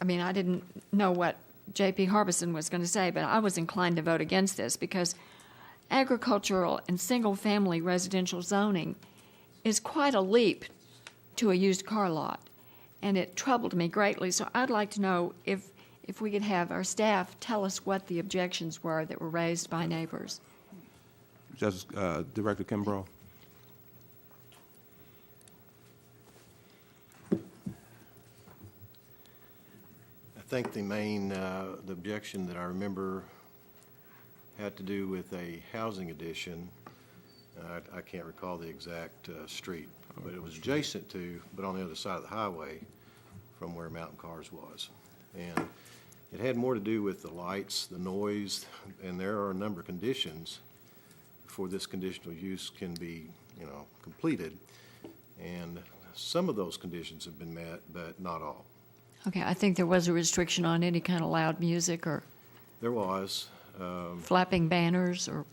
I mean, I didn't know what J.P. Harbison was going to say, but I was inclined to vote against this because agricultural and single-family residential zoning is quite a leap to a used car lot, and it troubled me greatly. So I'd like to know if we could have our staff tell us what the objections were that were raised by neighbors. Justice, Director Kimbrough. I think the main, the objection that I remember had to do with a housing addition. I can't recall the exact street, but it was adjacent to, but on the other side of the highway from where Mountain Cars was. And it had more to do with the lights, the noise, and there are a number of conditions before this conditional use can be, completed. And some of those conditions have been met, but not all. Okay, I think there was a restriction on any kind of loud music or There was. flapping banners or,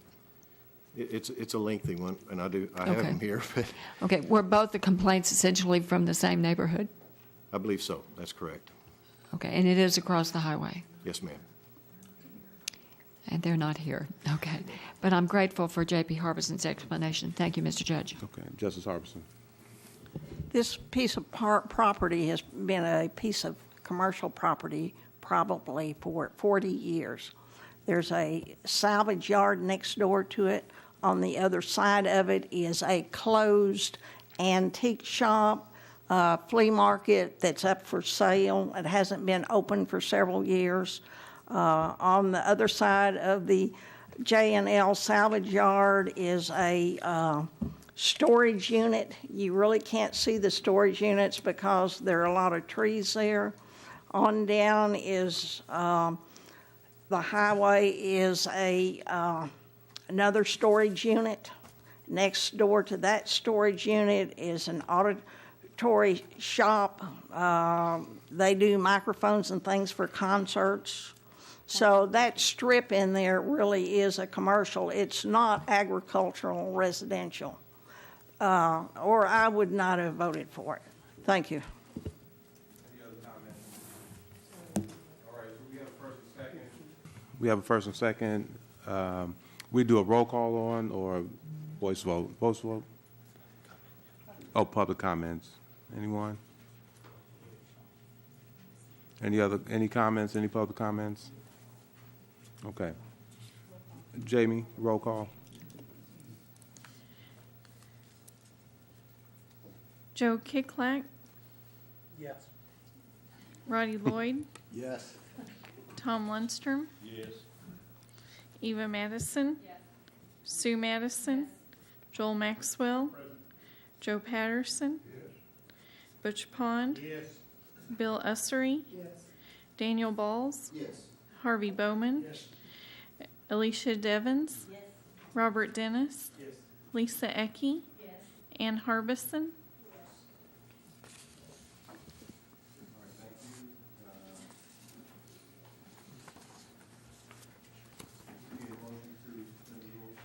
It's a lengthy one, and I have Okay. them here, but okay, were both the complaints essentially from the same neighborhood? I believe so. That's correct. Okay, and it is across the highway? Yes, ma'am. And they're not here, okay. But I'm grateful for J.P. Harbison's explanation. Thank you, Mr. Judge. Okay, Justice Harbison. This piece of property has been a piece of commercial property probably for 40 years. There's a salvage yard next door to it. On the other side of it is a closed antique shop, flea market that's up for sale. It hasn't been open for several years. On the other side of the J&L salvage yard is a storage unit. You really can't see the storage units because there are a lot of trees there. On down is the highway is another storage unit. Next door to that storage unit is an auditory shop. They do microphones and things for concerts. So that strip in there really is a commercial. It's not agricultural residential. Or I would not have voted for it. Thank you. Any other comments? All right, so we have a first and second. We have a first and second. We do a roll call on or voice vote? Voice vote? Oh, public comments. Anyone? Any comments, any public comments? Okay. Jamie, roll call. Joe Kiklak, Yes. Roddy Lloyd, Yes. Tom Lundstrom, Yes. Eva Madison, Sue Madison, Joel Maxwell, Joe Patterson, Butch Pond, Yes. Bill Ussery, Daniel Balls, Harvey Bowman, Alicia Devens, Robert Dennis, Lisa Ecke, Ann Harbison, All right, thank you. Need a motion to suspend the rules,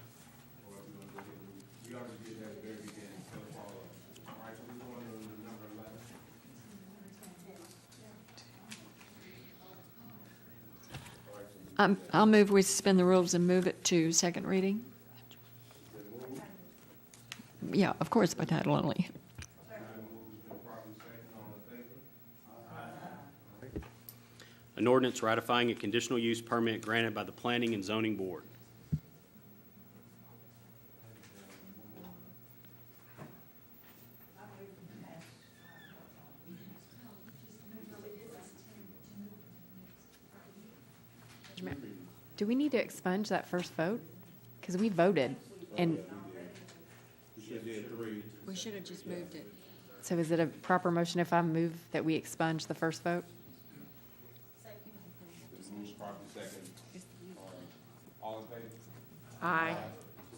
or are we gonna go ahead and, we already did that at the very beginning, so follow up. All right, so we're going to number 11. I'll move we suspend the rules and move it to second reading. Yeah, of course, by title only. An ordinance ratifying a conditional use permit granted by the Planning and Zoning Board. Do we need to expunge that first vote? Because we voted, and We should have just moved it. so is it a proper motion if I move that we expunge the first vote? Move properly second. All in favor? Aye.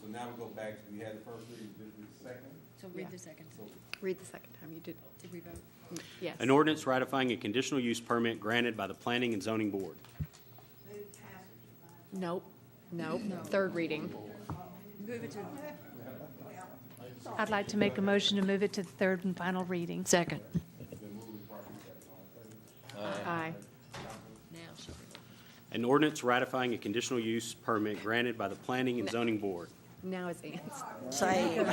So now we go back, we had the first reading, this is the second. So read the second. Read the second time you did. Did we vote? Yes. An ordinance ratifying a conditional use permit granted by the Planning and Zoning Board. Nope. Nope. Third reading. Move it to. I'd like to make a motion to move it to the third and final reading. Second. Aye. Now, shall we? An ordinance ratifying a conditional use permit granted by the Planning and Zoning Board. Now it's Ann's. Same.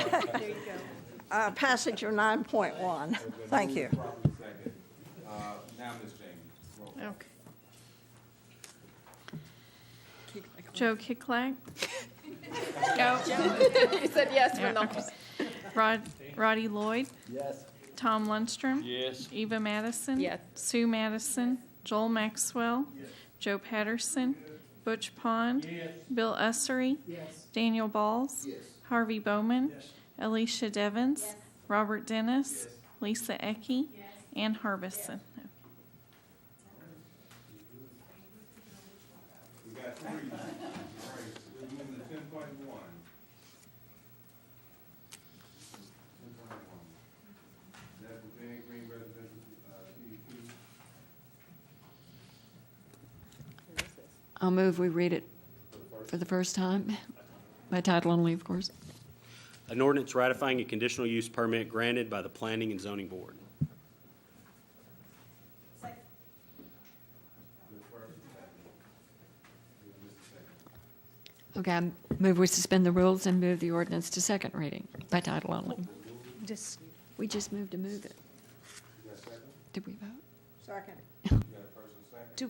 Passage of 9.1. Thank you. Properly second. Now, Ms. James, roll call. okay. Joe Kiklak, You said yes, but no. Roddy Lloyd, Yes. Tom Lundstrom, Yes. Eva Madison, Yes. Sue Madison, Joel Maxwell, Joe Patterson, Butch Pond, Bill Ussery, Daniel Balls, Harvey Bowman, Alicia Devens, Robert Dennis, Lisa Ecke, Ann Harbison. We got three. All right, we're moving to 10.1. That's the Van Green Residential, PUP. I'll move we read it for the first time, by title only, of course. An ordinance ratifying a conditional use permit granted by the Planning and Zoning Board. Okay, I move we suspend the rules and move the ordinance to second reading, by title only. Just, We just moved to move it. Did we vote? Second. You got a first and second do,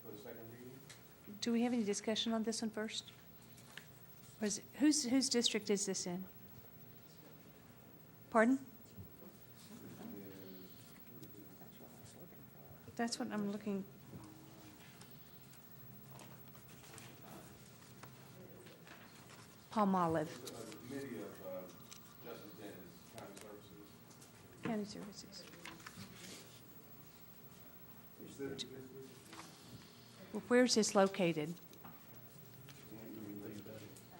for the second reading? do we have any discussion on this one first? Or is it, whose district is this in? Pardon? That's what I'm looking. Palmolive, Committee of Justice Dennis, County Services. County Services. Well, where's this located?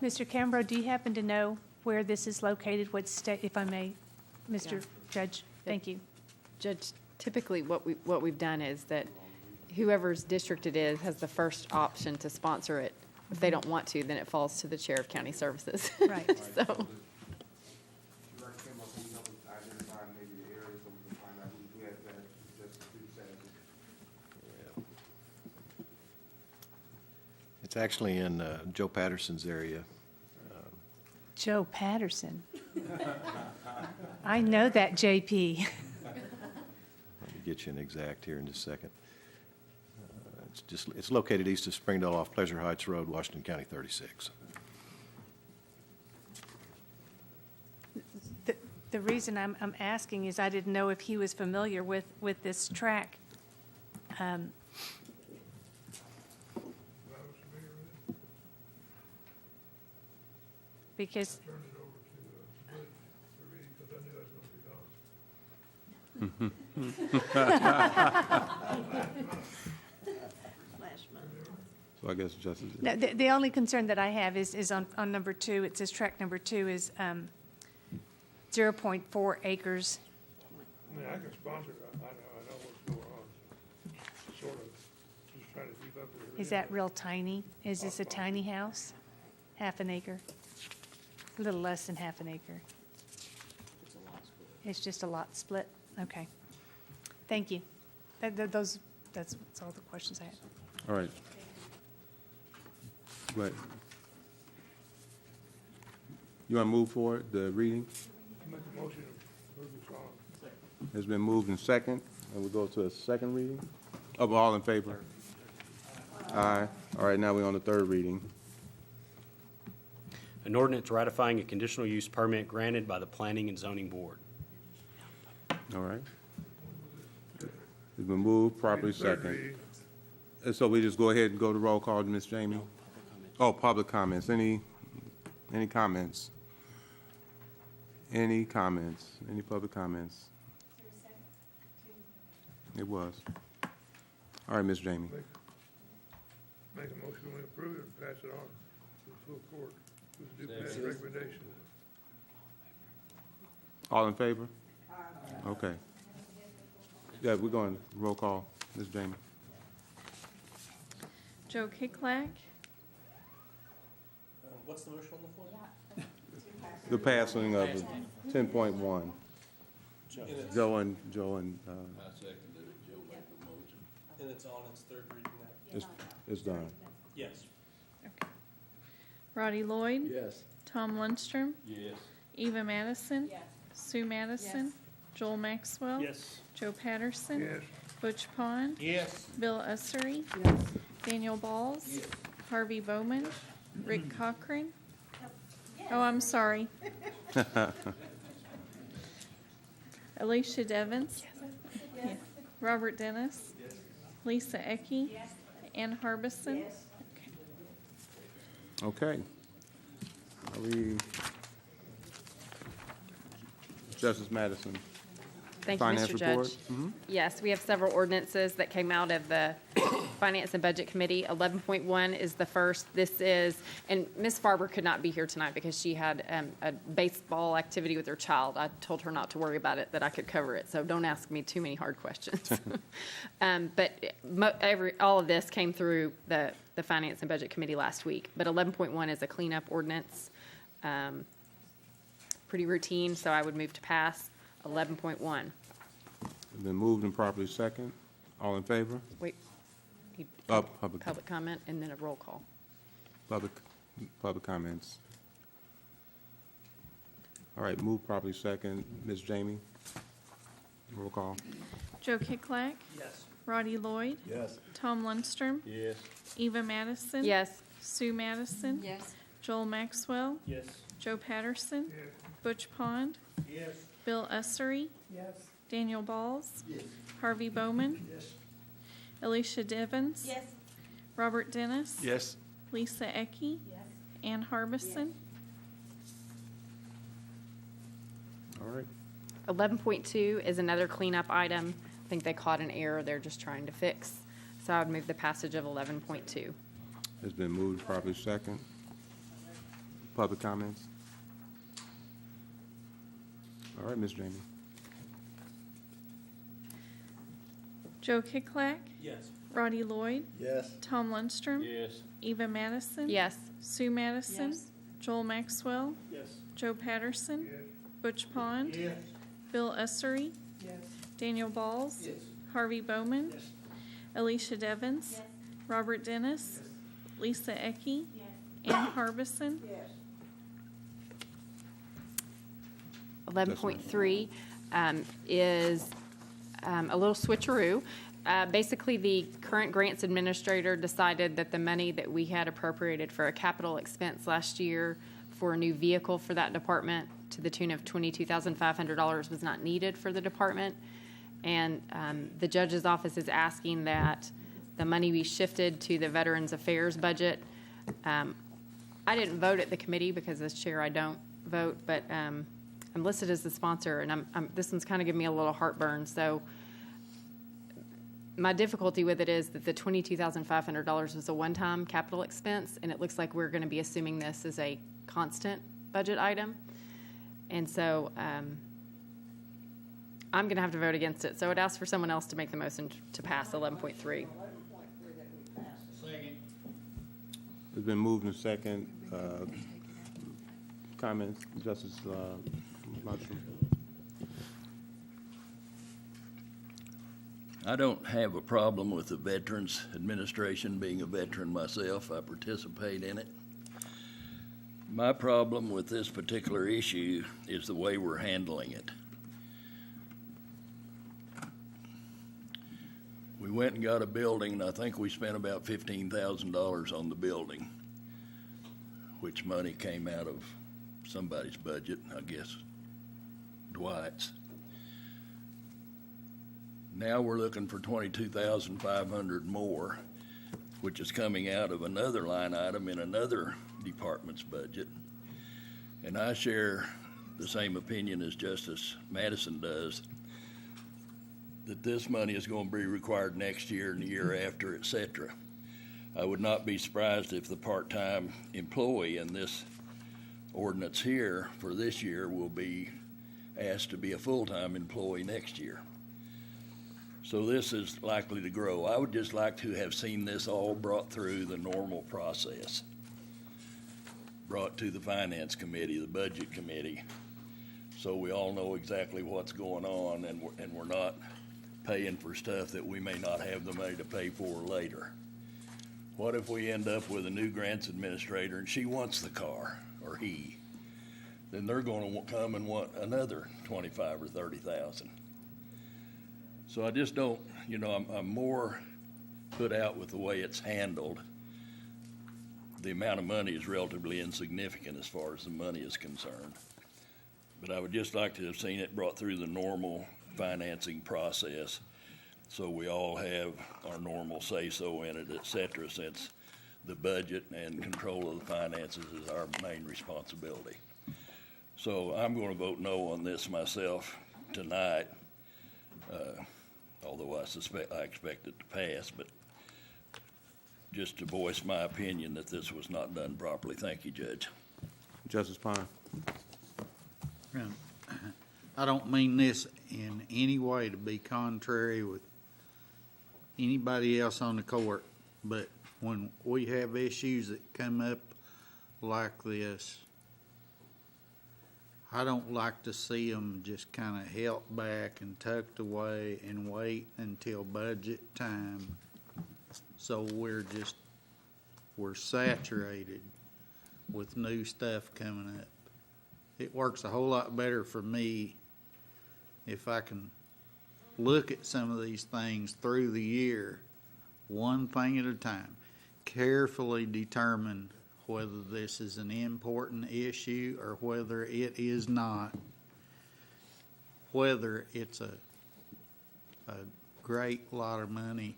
Mr. Cambro, do you happen to know where this is located, what state, if I may, Mr. Judge? Thank you. Judge, typically what we've done is that whoever's district it is has the first option to sponsor it. If they don't want to, then it falls to the chair of county services. Right. So, Director Kimball, can you help us identify maybe the area so we can find out who has that, just who says it? It's actually in Joe Patterson's area. Joe Patterson. I know that JP. Let me get you an exact here in just a second. It's located east of Springdale off Pleasure Heights Road, Washington County 36. The the reason I'm asking is I didn't know if he was familiar with this track. Because So I guess Justice. no, the only concern that I have is on number 2. It says track number 2 is 0.4 acres. I mean, I can sponsor it. I know what's going on. Sort of, just trying to keep up with it. Is that real tiny? Is this a tiny house? Half an acre? A little less than half an acre. It's just a lot split? Okay. Thank you. That's all the questions I have. All right. Right. You want to move forward, the reading? Make a motion to move this on. It's been moved and second, and we go to a second reading. Of all in favor? Aye. All right, now we're on the third reading. An ordinance ratifying a conditional use permit granted by the Planning and Zoning Board. All right. It's been moved, properly Third second. reading. And so we just go ahead and go to roll call, Ms. Jamie? Oh, public comments. Any comments? Any comments? Any public comments? It was. All right, Ms. Jamie. Make a motion to approve it and pass it on to the full court with due pass recommendation. All in favor? Okay. Yeah, we're going to roll call. Ms. Jamie. Joe Kiklak, What's the motion on the floor? The passing of 10.1. Joe and, I seconded it. Joe made the motion. And it's on its third reading now? it's done. Yes. Roddy Lloyd, Yes. Tom Lundstrom, Yes. Eva Madison, Sue Madison, Joel Maxwell, Yes. Joe Patterson, Yes. Butch Pond, Yes. Bill Ussery, Daniel Balls, Harvey Bowman, Rick Cochran. Oh, I'm sorry. Alicia Devens. Yeah. Robert Dennis. Lisa Ecke. Ann Harbison. Okay. Are we, Justice Madison? Thank you, Finance Mr. report? Judge. Mhm. Yes, we have several ordinances that came out of the Finance and Budget Committee. 11.1 is the first. This is, and Ms. Farber could not be here tonight because she had a baseball activity with her child. I told her not to worry about it, that I could cover it, so don't ask me too many hard questions. But all of this came through the Finance and Budget Committee last week. But 11.1 is a cleanup ordinance. Pretty routine, so I would move to pass 11.1. Been moved and properly second. All in favor? Wait. Public comment and then a roll call. Public comments. All right, move properly second. Ms. Jamie? Roll call. Joe Kiklak. Yes. Roddy Lloyd. Yes. Tom Lundstrom. Yes. Eva Madison. Yes. Sue Madison. Yes. Joel Maxwell. Yes. Joe Patterson. Yes. Butch Pond. Yes. Bill Ussery. Yes. Daniel Balls. Yes. Harvey Bowman. Yes. Alicia Devens. Yes. Robert Dennis. Yes. Lisa Ecke. Ann Harbison. All right. 11.2 is another cleanup item. I think they caught an error they're just trying to fix. So I would move the passage of 11.2. It's been moved properly second. Public comments. All right, Ms. Jamie. Joe Kiklak. Yes. Roddy Lloyd. Yes. Tom Lundstrom. Yes. Eva Madison. Yes. Sue Madison. Yes. Joel Maxwell. Yes. Joe Patterson. Yes. Butch Pond. Yes. Bill Ussery. Yes. Daniel Balls. Yes. Harvey Bowman. Yes. Alicia Devens. Robert Dennis. Lisa Ecke. Ann Harbison. 11.3 is a little switcheroo. Basically, the current grants administrator decided that the money that we had appropriated for a capital expense last year for a new vehicle for that department to the tune of $22,500 was not needed for the department. And the judge's office is asking that the money be shifted to the Veterans Affairs budget. I didn't vote at the committee because as chair I don't vote, but I'm listed as the sponsor, and this one's kind of giving me a little heartburn. So my difficulty with it is that the $22,500 was a one-time capital expense, and it looks like we're going to be assuming this as a constant budget item. And so I'm going to have to vote against it. So I'd ask for someone else to make the motion to pass 11.3. It's been moved in second. Comments, Justice Lundstrom? I don't have a problem with the Veterans Administration. Being a veteran myself, I participate in it. My problem with this particular issue is the way we're handling it. We went and got a building, and I think we spent about $15,000 on the building, which money came out of somebody's budget, I guess Dwight's. Now we're looking for $22,500 more, which is coming out of another line item in another department's budget. And I share the same opinion as Justice Madison does, that this money is going to be required next year and the year after, et cetera. I would not be surprised if the part-time employee in this ordinance here for this year will be asked to be a full-time employee next year. So this is likely to grow. I would just like to have seen this all brought through the normal process, brought to the Finance Committee, the Budget Committee, so we all know exactly what's going on, and we're not paying for stuff that we may not have the money to pay for later. What if we end up with a new grants administrator and she wants the car, or he? Then they're going to come and want another $25,000 or $30,000. So I just don't, I'm more put out with the way it's handled. The amount of money is relatively insignificant as far as the money is concerned. But I would just like to have seen it brought through the normal financing process, so we all have our normal say-so in it, et cetera, since the budget and control of the finances is our main responsibility. So I'm going to vote no on this myself tonight, although I expect it to pass, but just to voice my opinion that this was not done properly. Thank you, Judge. Justice Pine. I don't mean this in any way to be contrary with anybody else on the court, but when we have issues that come up like this, I don't like to see them just kind of held back and tucked away and wait until budget time. So we're saturated with new stuff coming up. It works a whole lot better for me if I can look at some of these things through the year, one thing at a time, carefully determine whether this is an important issue or whether it is not, whether it's a great lot of money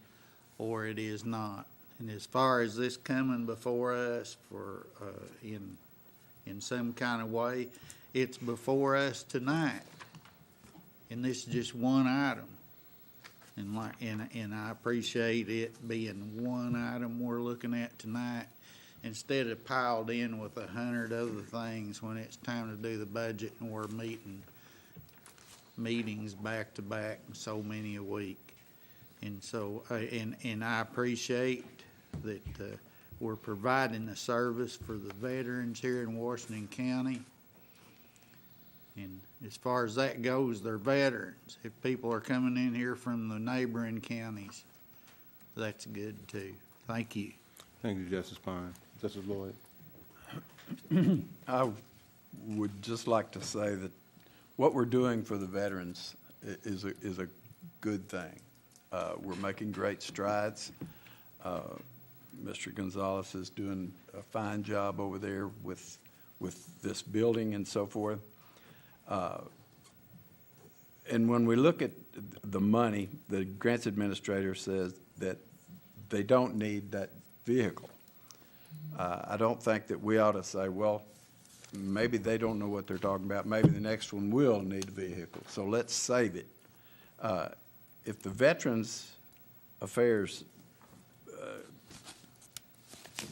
or it is not. And as far as this coming before us for in some kind of way, it's before us tonight, and this is just one item. And I appreciate it being one item we're looking at tonight, instead of piled in with 100 other things when it's time to do the budget and we're meetings back to back, so many a week. And so, and I appreciate that we're providing a service for the veterans here in Washington County. And as far as that goes, they're veterans. If people are coming in here from the neighboring counties, that's good too. Thank you. Thank you, Justice Pine. Justice Lloyd. I would just like to say that what we're doing for the veterans is a good thing. We're making great strides. Mr. Gonzalez is doing a fine job over there with this building and so forth. And when we look at the money, the grants administrator says that they don't need that vehicle. I don't think that we ought to say, well, maybe they don't know what they're talking about. Maybe the next one will need a vehicle, so let's save it. If the Veterans Affairs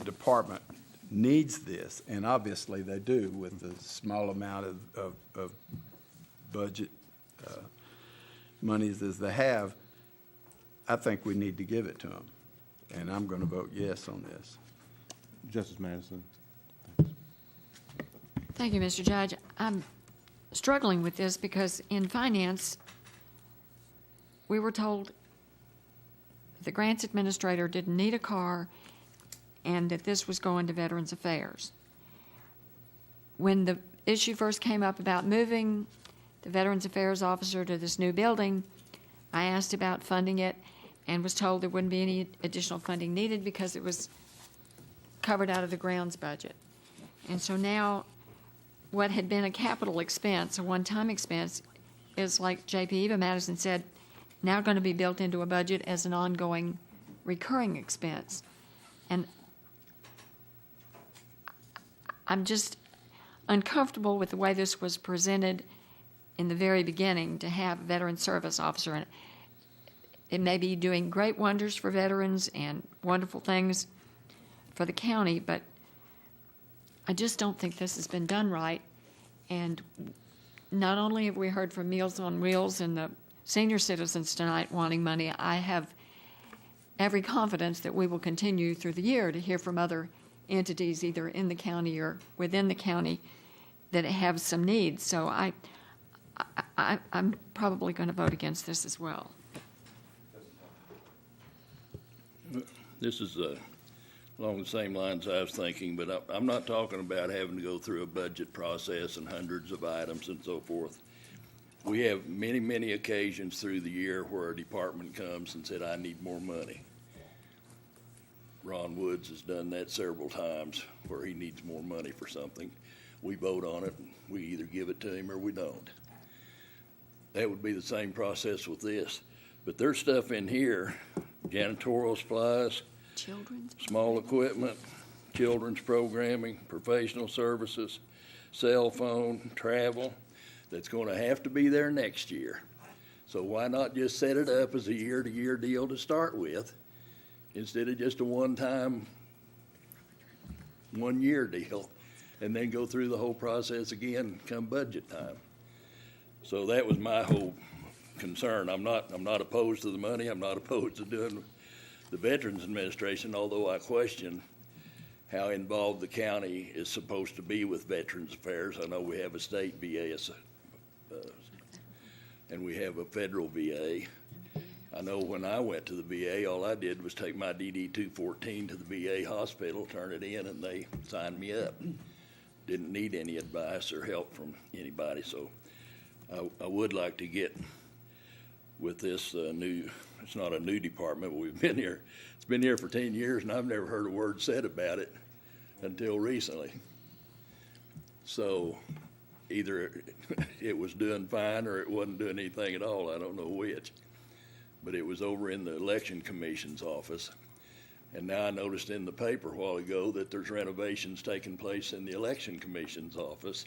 Department needs this, and obviously they do with the small amount of budget monies as they have, I think we need to give it to them. And I'm going to vote yes on this. Justice Madison. Thank you, Mr. Judge. I'm struggling with this because in finance, we were told the grants administrator didn't need a car and that this was going to Veterans Affairs. When the issue first came up about moving the Veterans Affairs officer to this new building, I asked about funding it and was told there wouldn't be any additional funding needed because it was covered out of the grounds budget. And so now what had been a capital expense, a one-time expense, is like J.P. Eva Madison said, now going to be built into a budget as an ongoing recurring expense. And I'm just uncomfortable with the way this was presented in the very beginning to have a veteran service officer. And it may be doing great wonders for veterans and wonderful things for the county, but I just don't think this has been done right. And not only have we heard from Meals on Wheels and the senior citizens tonight wanting money, I have every confidence that we will continue through the year to hear from other entities either in the county or within the county that have some needs. So I'm probably going to vote against this as well. This is along the same lines I was thinking, but I'm not talking about having to go through a budget process and hundreds of items and so forth. We have many, many occasions through the year where a department comes and said, I need more money. Ron Woods has done that several times where he needs more money for something. We vote on it, and we either give it to him or we don't. That would be the same process with this. But there's stuff in here, janitorial supplies, Children's small equipment, children's programming, professional services, cell phone, travel, that's going to have to be there next year. So why not just set it up as a year-to-year deal to start with, instead of just a one-time, one-year deal, and then go through the whole process again come budget time. So that was my whole concern. I'm not opposed to the money. I'm not opposed to doing the Veterans Administration, although I question how involved the county is supposed to be with Veterans Affairs. I know we have a state VA and we have a federal VA. I know when I went to the VA, all I did was take my DD-214 to the VA hospital, turn it in, and they signed me up. Didn't need any advice or help from anybody, so I would like to get with this new, it's not a new department, but we've been here. It's been here for 10 years, and I've never heard a word said about it until recently. So either it was doing fine or it wasn't doing anything at all. I don't know which. But it was over in the Election Commission's office. And now I noticed in the paper a while ago that there's renovations taking place in the Election Commission's office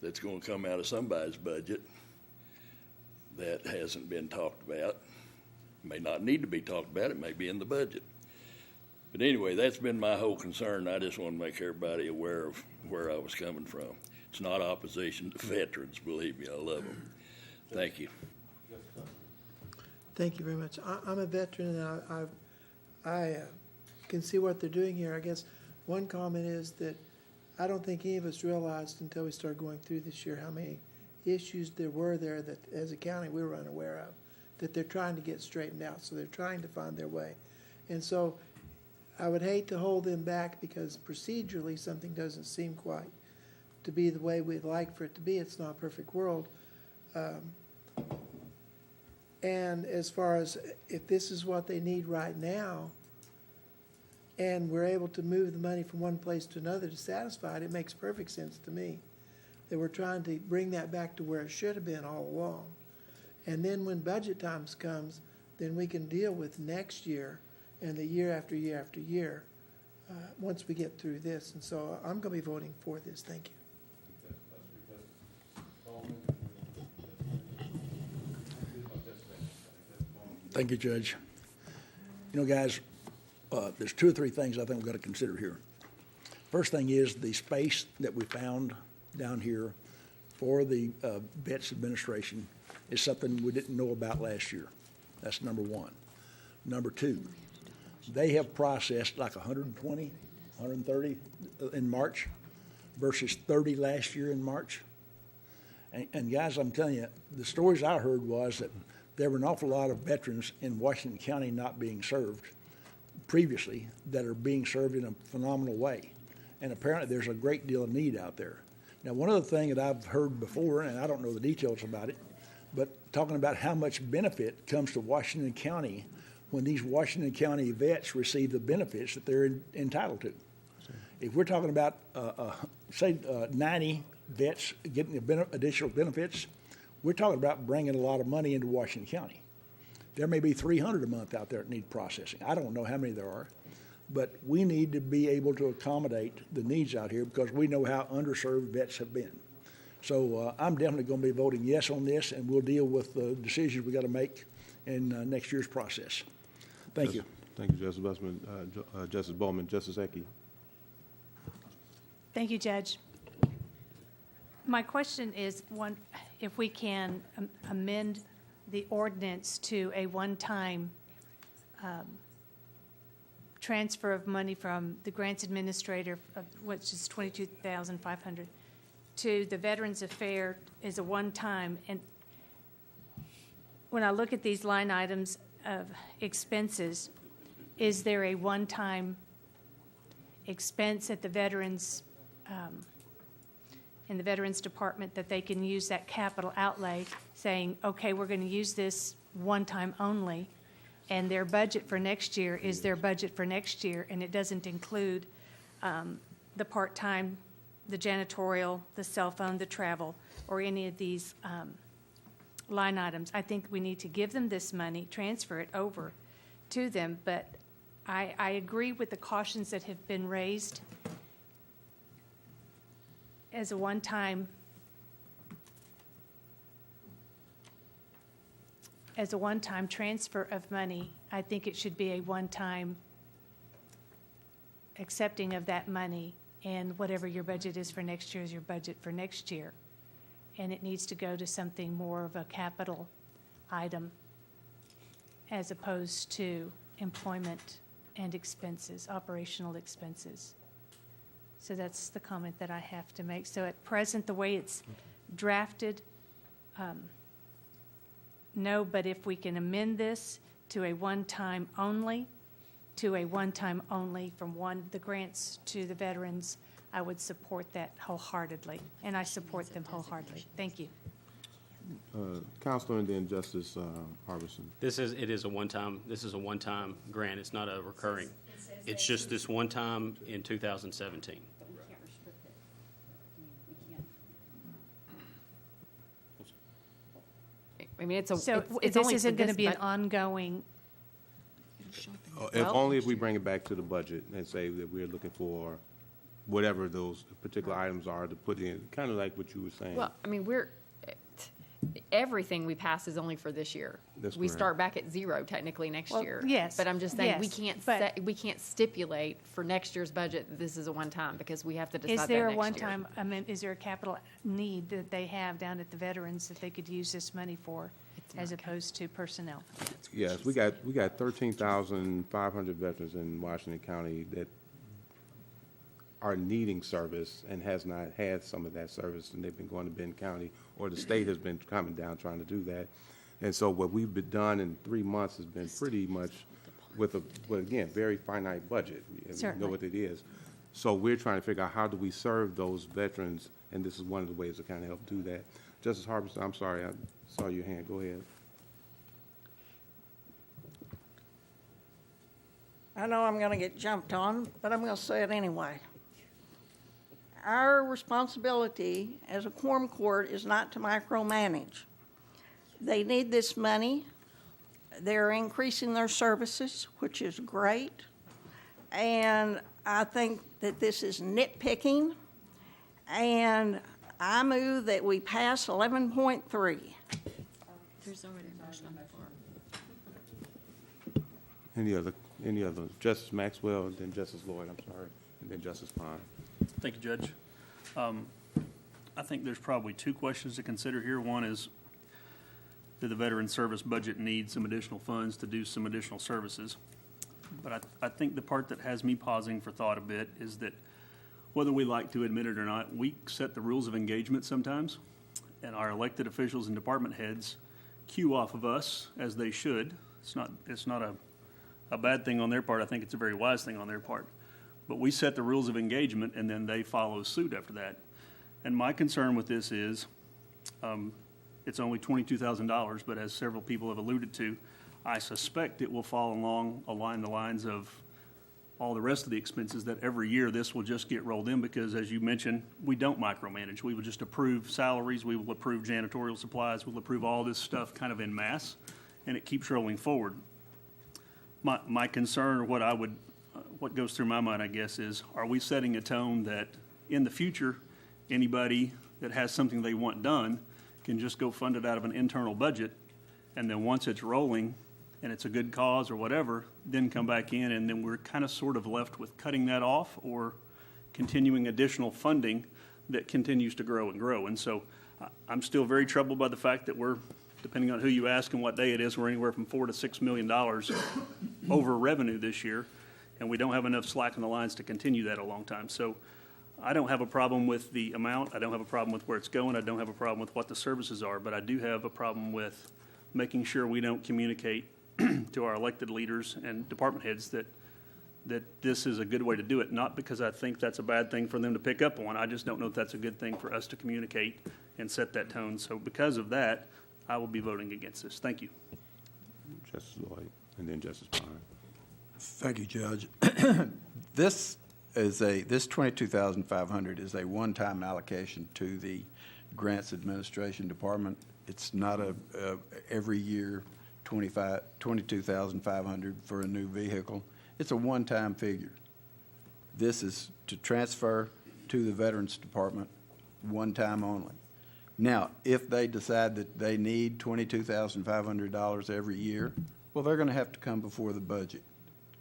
that's going to come out of somebody's budget that hasn't been talked about. May not need to be talked about. It may be in the budget. But anyway, that's been my whole concern. I just want to make everybody aware of where I was coming from. It's not opposition to veterans, believe me, I love them. Thank you. Thank you very much. I'm a veteran, and I can see what they're doing here. I guess one comment is that I don't think any of us realized until we started going through this year how many issues there were there that, as a county, we were unaware of, that they're trying to get straightened out. So they're trying to find their way. And so I would hate to hold them back because procedurally something doesn't seem quite to be the way we'd like for it to be. It's not a perfect world. And as far as if this is what they need right now, and we're able to move the money from one place to another to satisfy it, it makes perfect sense to me. that we're trying to bring that back to where it should have been all along. And then when budget times comes, then we can deal with next year and the year after year after year, once we get through this. And so I'm going to be voting for this. Thank you. Thank you, Judge. You know, guys, there's two or three things I think we've got to consider here. First thing is the space that we found down here for the Vets Administration is something we didn't know about last year. That's number one. Number two, they have processed like 120, 130 in March versus 30 last year in March. And guys, I'm telling you, the stories I heard was that there were an awful lot of veterans in Washington County not being served previously that are being served in a phenomenal way. And apparently there's a great deal of need out there. Now, one other thing that I've heard before, and I don't know the details about it, but talking about how much benefit comes to Washington County when these Washington County vets receive the benefits that they're entitled to. If we're talking about, say, 90 vets getting additional benefits, we're talking about bringing a lot of money into Washington County. There may be 300 a month out there that need processing. I don't know how many there are, but we need to be able to accommodate the needs out here because we know how underserved vets have been. So I'm definitely going to be voting yes on this, and we'll deal with the decisions we got to make in next year's process. Thank you. Thank you, Justice Busman. Justice Bowman, Justice Ecke. Thank you, Judge. My question is, one, if we can amend the ordinance to a one-time transfer of money from the grants administrator, which is $22,500, to the Veterans Affairs is a one-time. And when I look at these line items of expenses, is there a one-time expense at the Veterans in the Veterans Department that they can use that capital outlay, saying, okay, we're going to use this one time only, and their budget for next year is their budget for next year, and it doesn't include the part-time, the janitorial, the cell phone, the travel, or any of these line items. I think we need to give them this money, transfer it over to them, but I agree with the cautions that have been raised as a one-time transfer of money. I think it should be a one-time accepting of that money, and whatever your budget is for next year is your budget for next year. And it needs to go to something more of a capital item as opposed to employment and expenses, operational expenses. So that's the comment that I have to make. So at present, the way it's drafted, no, but if we can amend this to a one-time only from the grants to the veterans, I would support that wholeheartedly, and I support them wholeheartedly. Thank you. Counselor and then Justice Harbison. This is a one-time grant. It's not a recurring. It's just this one time in 2017. But we can't restrict it. I mean, it's So it's this only isn't for going to this be an bud- ongoing, Only if we bring it back to the budget and say that we're looking for whatever those particular items are to put in, kind of like what you were saying. Well, I mean, everything we pass is only for this year. That's We correct. start back at zero technically next Well, year. yes, But I'm just saying, yes, we can't stipulate for next year's budget that this is a one-time, because we have to decide is that there a next year. one-time, I mean, is there a capital need that they have down at the veterans that they could use this money for as opposed to personnel? Yes, we got 13,500 veterans in Washington County that are needing service and has not had some of that service, and they've been going to Benton County, or the state has been coming down trying to do that. And so what we've been done in 3 months has been pretty much with again, very finite budget. We know what it is. So we're trying to figure out how do we serve those veterans, and this is one of the ways to kind of help do that. Justice Harbison, I'm sorry, I saw your hand. Go ahead. I know I'm going to get jumped on, but I'm going to say it anyway. our responsibility as a quorum court is not to micromanage. They need this money. They're increasing their services, which is great. And I think that this is nitpicking. And I move that we pass 11.3. There's already a motion on the floor. Any other? Justice Maxwell, and then Justice Lloyd, I'm sorry, and then Justice Pine. Thank you, Judge. I think there's probably two questions to consider here. One is, did the Veteran Service budget need some additional funds to do some additional services? But I think the part that has me pausing for thought a bit is that whether we like to admit it or not, we set the rules of engagement sometimes, and our elected officials and department heads cue off of us, as they should. It's not a bad thing on their part. I think it's a very wise thing on their part. But we set the rules of engagement, and then they follow suit after that. And my concern with this is, it's only $22,000, but as several people have alluded to, I suspect it will fall along the lines of all the rest of the expenses, that every year this will just get rolled in because, as you mentioned, we don't micromanage. We will just approve salaries, we will approve janitorial supplies, we'll approve all this stuff kind of en masse, and it keeps rolling forward. My concern, or what goes through my mind, I guess, is, are we setting a tone that in the future, anybody that has something they want done can just go fund it out of an internal budget, and then once it's rolling and it's a good cause or whatever, then come back in, and then we're kind of sort of left with cutting that off or continuing additional funding that continues to grow and grow. And so I'm still very troubled by the fact that we're, depending on who you ask and what day it is, we're anywhere from $4 to $6 million over revenue this year, and we don't have enough slack in the lines to continue that a long time. So I don't have a problem with the amount. I don't have a problem with where it's going. I don't have a problem with what the services are, but I do have a problem with making sure we don't communicate to our elected leaders and department heads that this is a good way to do it, not because I think that's a bad thing for them to pick up on. I just don't know if that's a good thing for us to communicate and set that tone. So because of that, I will be voting against this. Thank you. Justice Lloyd, and then Justice Pine. Thank you, Judge. This $22,500 is a one-time allocation to the Grants Administration Department. It's not a every year $22,500 for a new vehicle. It's a one-time figure. This is to transfer to the Veterans Department one time only. Now, if they decide that they need $22,500 every year, well, they're going to have to come before the Budget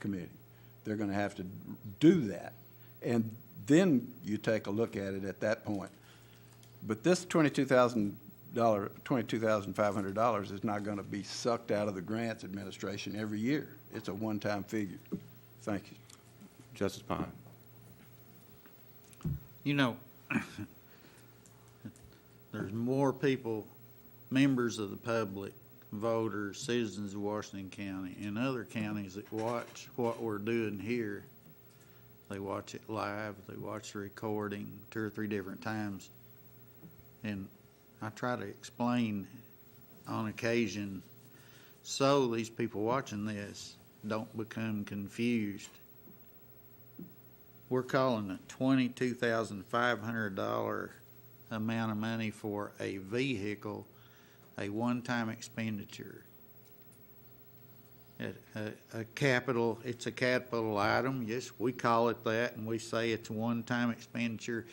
Committee. They're going to have to do that. And then you take a look at it at that point. But this $22,500 is not going to be sucked out of the Grants Administration every year. It's a one-time figure. Thank you. Justice Pine. You know, there's more people, members of the public, voters, citizens of Washington County, and other counties that watch what we're doing here. They watch it live, they watch the recording 2 or 3 different times. And I try to explain on occasion so these people watching this don't become confused. We're calling a $22,500 amount of money for a vehicle a one-time expenditure. It's a capital item. Yes, we call it that, and we say it's a one-time expenditure.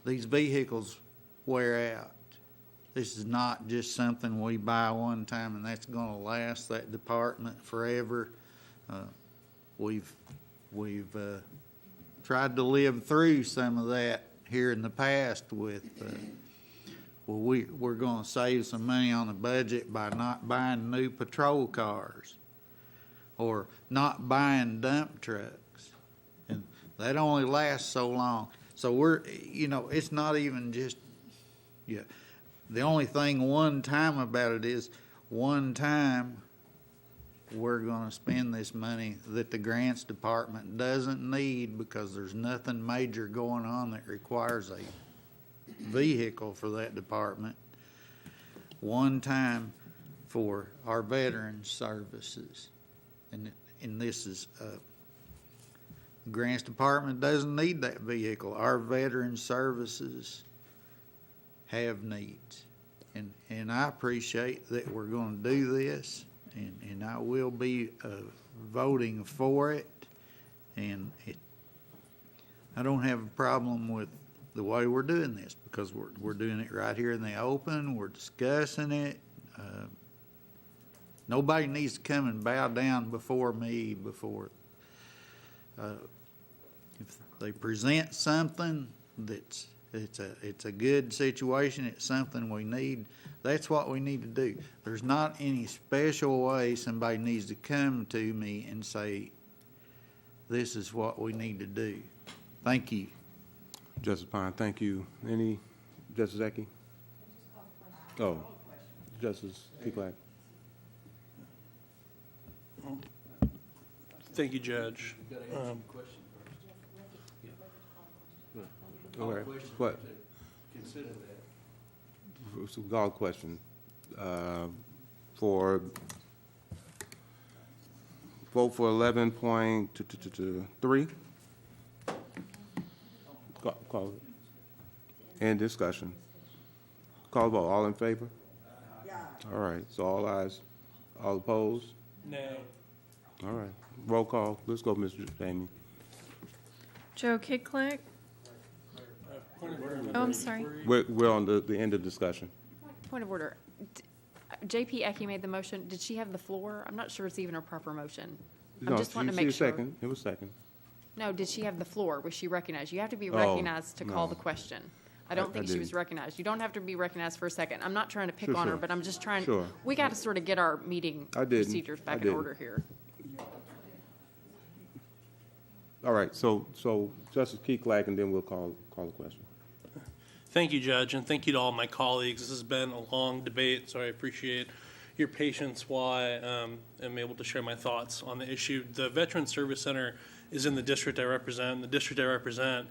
These vehicles wear out. This is not just something we buy one time and that's going to last that department forever. We've tried to live through some of that here in the past with, we're going to save some money on the budget by not buying new patrol cars or not buying dump trucks. And that only lasts so long. So it's not even just, the only thing one time about it is one time we're going to spend this money that the Grants Department doesn't need because there's nothing major going on that requires a vehicle for that department. One time for our veterans services. And this is Grants Department doesn't need that vehicle. Our veteran services have needs. And I appreciate that we're gonna do this, and I will be voting for it. And I don't have a problem with the way we're doing this, because we're doing it right here in the open, we're discussing it. Nobody needs to come and bow down before me if they present something that's it's a good situation, it's something we need, that's what we need to do. There's not any special way somebody needs to come to me and say, this is what we need to do. Thank you. Justice Pine, thank you. Any, Justice Ecke? Oh, Justice Keeklak. Thank you, Judge. All right. What? Consider that. It's a call question. For vote for 11.3. Call it. End discussion. Call the vote. All in favor? All right. So all ayes. All opposed? No. All right. Roll call. Let's go, Mr. Jamie. Joe Kiklak. Oh, I'm sorry. We're on the end of discussion. Point of order. JP Ecke made the motion. Did she have the floor? I'm not sure it's even a proper motion. I'm just wanting to make sure. Second. It was second. No, did she have the floor? Was she recognized? You have to be recognized to call the question. I don't think she was recognized. You don't have to be recognized for a second. I'm not trying to pick on her, but I'm just trying. We got to sort of get our meeting procedures back in order here. All right. So Justice Keeklak, and then we'll call the question. Thank you, Judge, and thank you to all my colleagues. This has been a long debate, so I appreciate your patience while I am able to share my thoughts on the issue. The Veterans Service Center is in the district I represent. The district I represent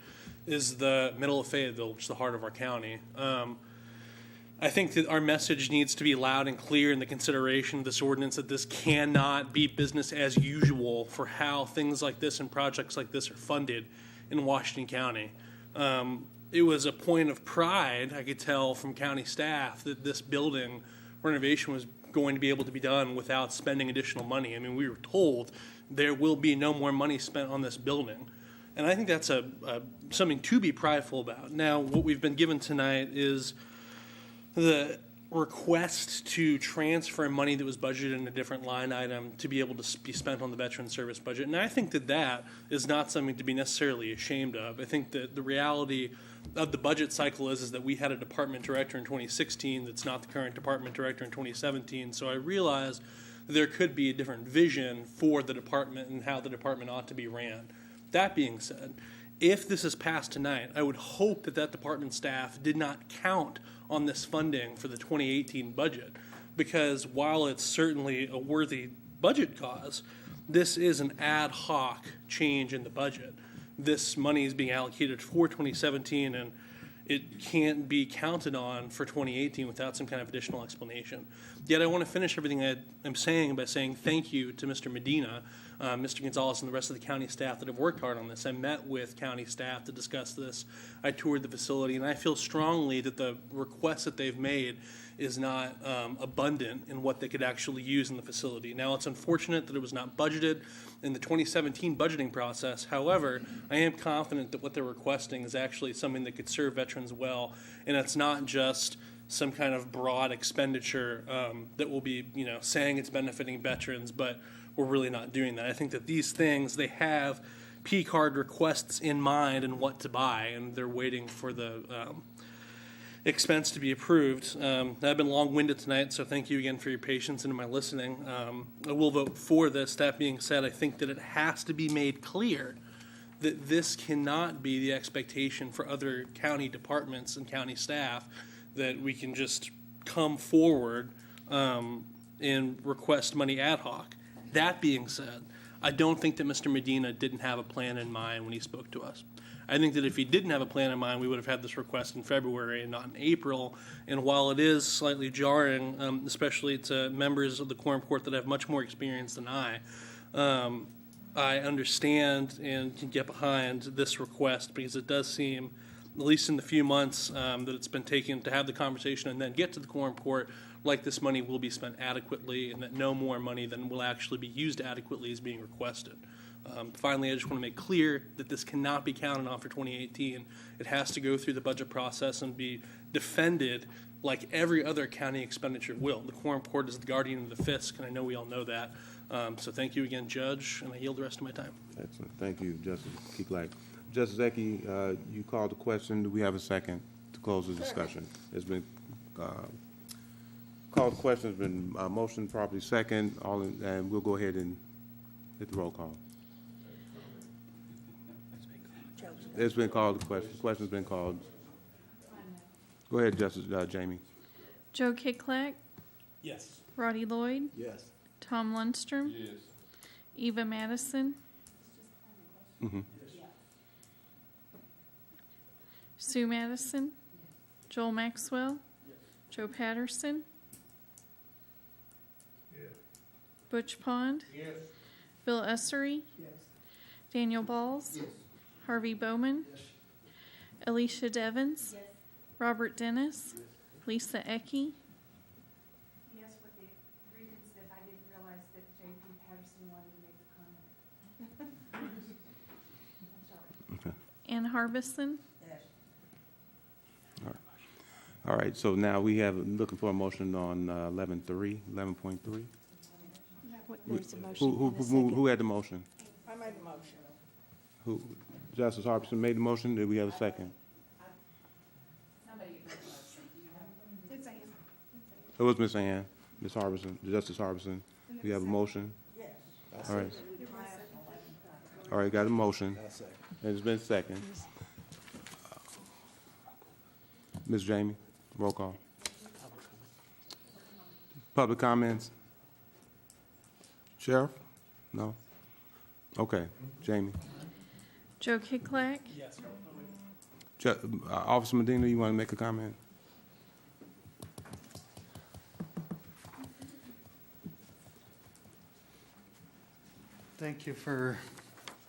is the middle of Fayetteville, which is the heart of our county. I think that our message needs to be loud and clear in the consideration of this ordinance, that this cannot be business as usual for how things like this and projects like this are funded in Washington County. It was a point of pride, I could tell from county staff, that this building renovation was going to be able to be done without spending additional money. I mean, we were told there will be no more money spent on this building. And I think that's something to be prideful about. Now, what we've been given tonight is the request to transfer money that was budgeted in a different line item to be able to be spent on the Veteran Service budget. And I think that is not something to be necessarily ashamed of. I think that the reality of the budget cycle is that we had a department director in 2016 that's not the current department director in 2017. So I realize there could be a different vision for the department and how the department ought to be ran. That being said, if this is passed tonight, I would hope that department staff did not count on this funding for the 2018 budget, because while it's certainly a worthy budget cause, this is an ad hoc change in the budget. This money is being allocated for 2017, and it can't be counted on for 2018 without some kind of additional explanation. Yet I want to finish everything I'm saying by saying thank you to Mr. Medina, Mr. Gonzalez, and the rest of the county staff that have worked hard on this. I met with county staff to discuss this. I toured the facility, and I feel strongly that the request that they've made is not abundant in what they could actually use in the facility. Now, it's unfortunate that it was not budgeted in the 2017 budgeting process. However, I am confident that what they're requesting is actually something that could serve veterans well, and it's not just some kind of broad expenditure that will be, saying it's benefiting veterans, but we're really not doing that. I think that these things, they have P-card requests in mind and what to buy, and they're waiting for the expense to be approved. I've been long-winded tonight, so thank you again for your patience and my listening. I will vote for this. That being said, I think that it has to be made clear that this cannot be the expectation for other county departments and county staff, that we can just come forward and request money ad hoc. That being said, I don't think that Mr. Medina didn't have a plan in mind when he spoke to us. I think that if he didn't have a plan in mind, we would have had this request in February and not in April. And while it is slightly jarring, especially to members of the Quorum Court that have much more experience than I I understand and can get behind this request because it does seem, at least in the few months that it's been taken to have the conversation and then get to the quorum court, like this money will be spent adequately and that no more money than will actually be used adequately is being requested. Finally, I just want to make clear that this cannot be counted on for 2018. It has to go through the budget process and be defended like every other county expenditure will. The quorum court is the guardian of the fisc, and I know we all know that. So thank you again, Judge, and I yield the rest of my time. Excellent. Thank you, Justice Keeklak. Justice Ecke, you called the question. Do we have a second to close the discussion? It's been called the question. It's been motioned properly second. And we'll go ahead and hit the roll call. It's been called. The question. The question's been called. Go ahead, Justice Jamie. Joe Kiklak, Yes. Roddy Lloyd, Yes. Tom Lundstrom, Yes. Eva Madison, Mm-hmm. Sue Madison, Joel Maxwell, Joe Patterson, Yes. Butch Pond, Yes. Bill Essery, Daniel Balls, Harvey Bowman, Alicia Devens, Robert Dennis, Lisa Ecke, Yes, with the grievance that I didn't realize that J.P. Patterson wanted to make a comment. I'm sorry. Ann Harbison. All right. So now we have looking for a motion on 11.3, 11.3. There's a motion and a second. Who had the motion? I made the motion. Who? Justice Harbison made the motion. Did we have a second? It was Miss Ann, Miss Harbison, Justice Harbison. We have a motion? Yes. All right. All right, got a motion. And it's been second. Ms. Jamie, roll call. Public comments? Sheriff? No? Okay, Jamie. Joe Kiklak, Officer Medina, you want to make a comment? Thank you for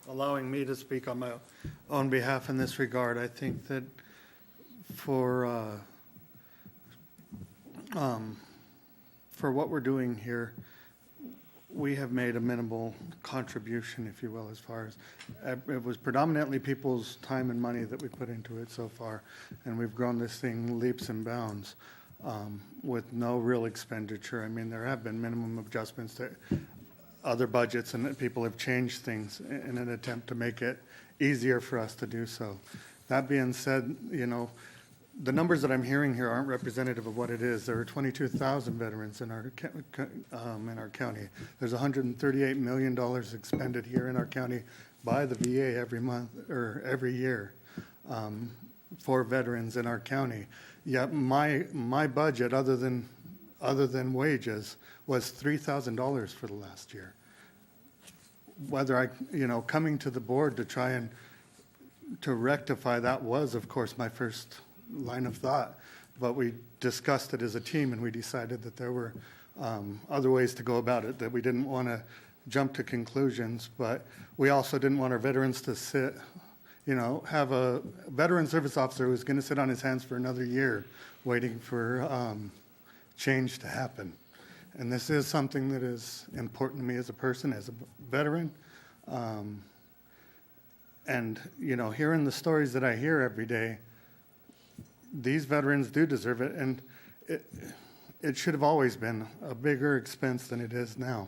allowing me to speak on my own behalf in this regard. I think that for what we're doing here, we have made a minimal contribution, if you will, as far as it was predominantly people's time and money that we put into it so far, and we've grown this thing leaps and bounds with no real expenditure. I mean, there have been minimum adjustments to other budgets, and that people have changed things in an attempt to make it easier for us to do so. That being said, you know, the numbers that I'm hearing here aren't representative of what it is. There are 22,000 veterans in our county. There's $138 million expended here in our county by the VA every month or every year for veterans in our county. Yet my budget, other than wages, was $3,000 for the last year. Whether coming to the board to try and to rectify that was, of course, my first line of thought, but we discussed it as a team and we decided that there were other ways to go about it, that we didn't want to jump to conclusions, but we also didn't want our veterans to sit, have a veteran service officer who's going to sit on his hands for another year waiting for change to happen. And this is something that is important to me as a person, as a veteran. And, hearing the stories that I hear every day, these veterans do deserve it, and it should have always been a bigger expense than it is now.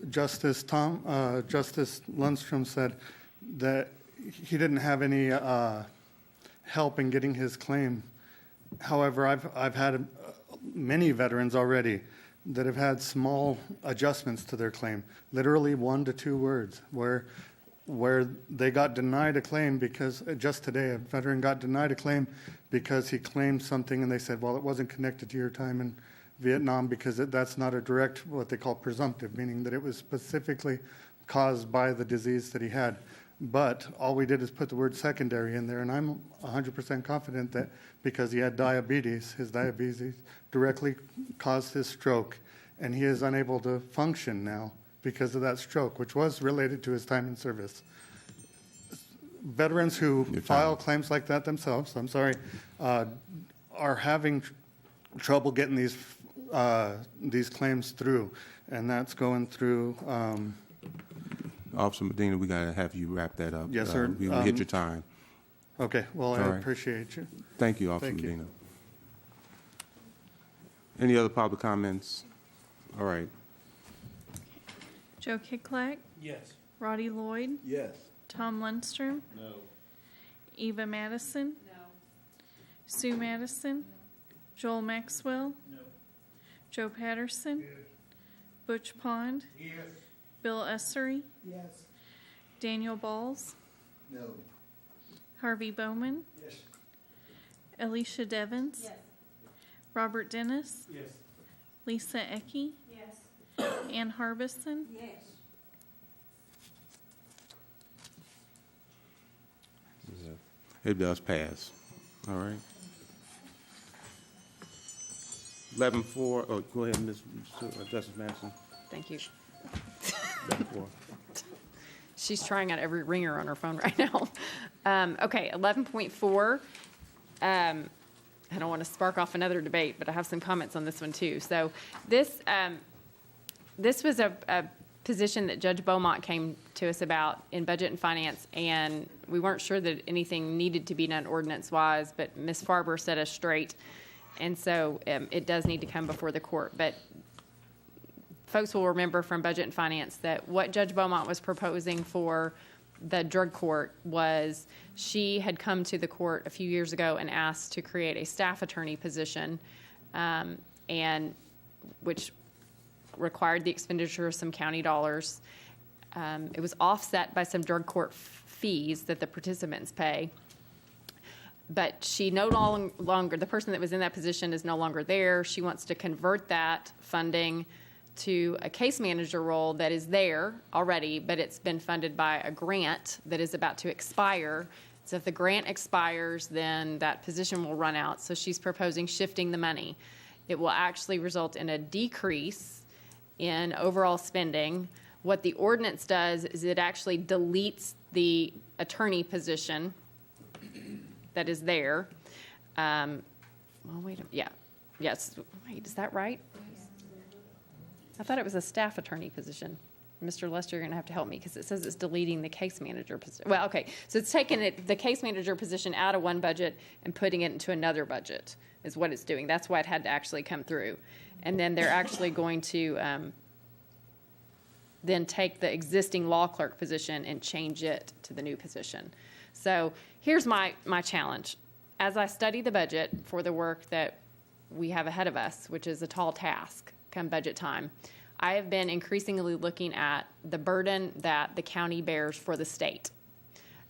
Justice Lundstrom said that he didn't have any help in getting his claim. However, I've had many veterans already that have had small adjustments to their claim, literally 1 to 2 words, where they got denied a claim because, just today, a veteran got denied a claim because he claimed something and they said, well, it wasn't connected to your time in Vietnam because that's not a direct, what they call presumptive, meaning that it was specifically caused by the disease that he had. But all we did is put the word secondary in there, and I'm 100% confident that because he had diabetes, his diabetes directly caused his stroke, and he is unable to function now because of that stroke, which was related to his time in service. Veterans who file claims like that themselves, I'm sorry, are having trouble getting these claims through, and that's going through. Officer Medina, we got to have you wrap that up. Yes, sir. We hit your time. Okay, well, I All right. appreciate you. Thank you, Officer Thank you. Medina. Any other public comments? All right. Joe Kiklak, Yes. Roddy Lloyd, Yes. Tom Lundstrom, No. Eva Madison, Sue Madison, Joel Maxwell, Joe Patterson, Butch Pond, Bill Essery, Yes. Daniel Balls, No. Harvey Bowman, Yes. Alicia Devons, Robert Dennis, Yes. Lisa Ecke, Ann Harbison, It does pass. All right. 11-4, oh, go ahead, Ms. Justice Madison. Thank you. 11-4. She's trying out every ringer on her phone right now. Okay, 11.4. I don't want to spark off another debate, but I have some comments on this one too. So this was a position that Judge Beaumont came to us about in Budget and Finance, and we weren't sure that anything needed to be done ordinance-wise, but Ms. Farber set us straight, and so it does need to come before the court. But folks will remember from Budget and Finance that what Judge Beaumont was proposing for the drug court was she had come to the court a few years ago and asked to create a staff attorney position, and which required the expenditure of some county dollars. It was offset by some drug court fees that the participants pay. But she no longer, the person that was in that position is no longer there. She wants to convert that funding to a case manager role that is there already, but it's been funded by a grant that is about to expire. So if the grant expires, then that position will run out. So she's proposing shifting the money. It will actually result in a decrease in overall spending. What the ordinance does is it actually deletes the attorney position that is there. Well, wait a minute. Yeah. Yes. Wait, is that right? I thought it was a staff attorney position. Mr. Lester, you're going to have to help me because it says it's deleting the case manager position. Well, okay. So it's taking the case manager position out of one budget and putting it into another budget is what it's doing. That's why it had to actually come through. And then they're actually going to then take the existing law clerk position and change it to the new position. So here's my challenge. As I study the budget for the work that we have ahead of us, which is a tall task come budget time, I have been increasingly looking at the burden that the county bears for the state.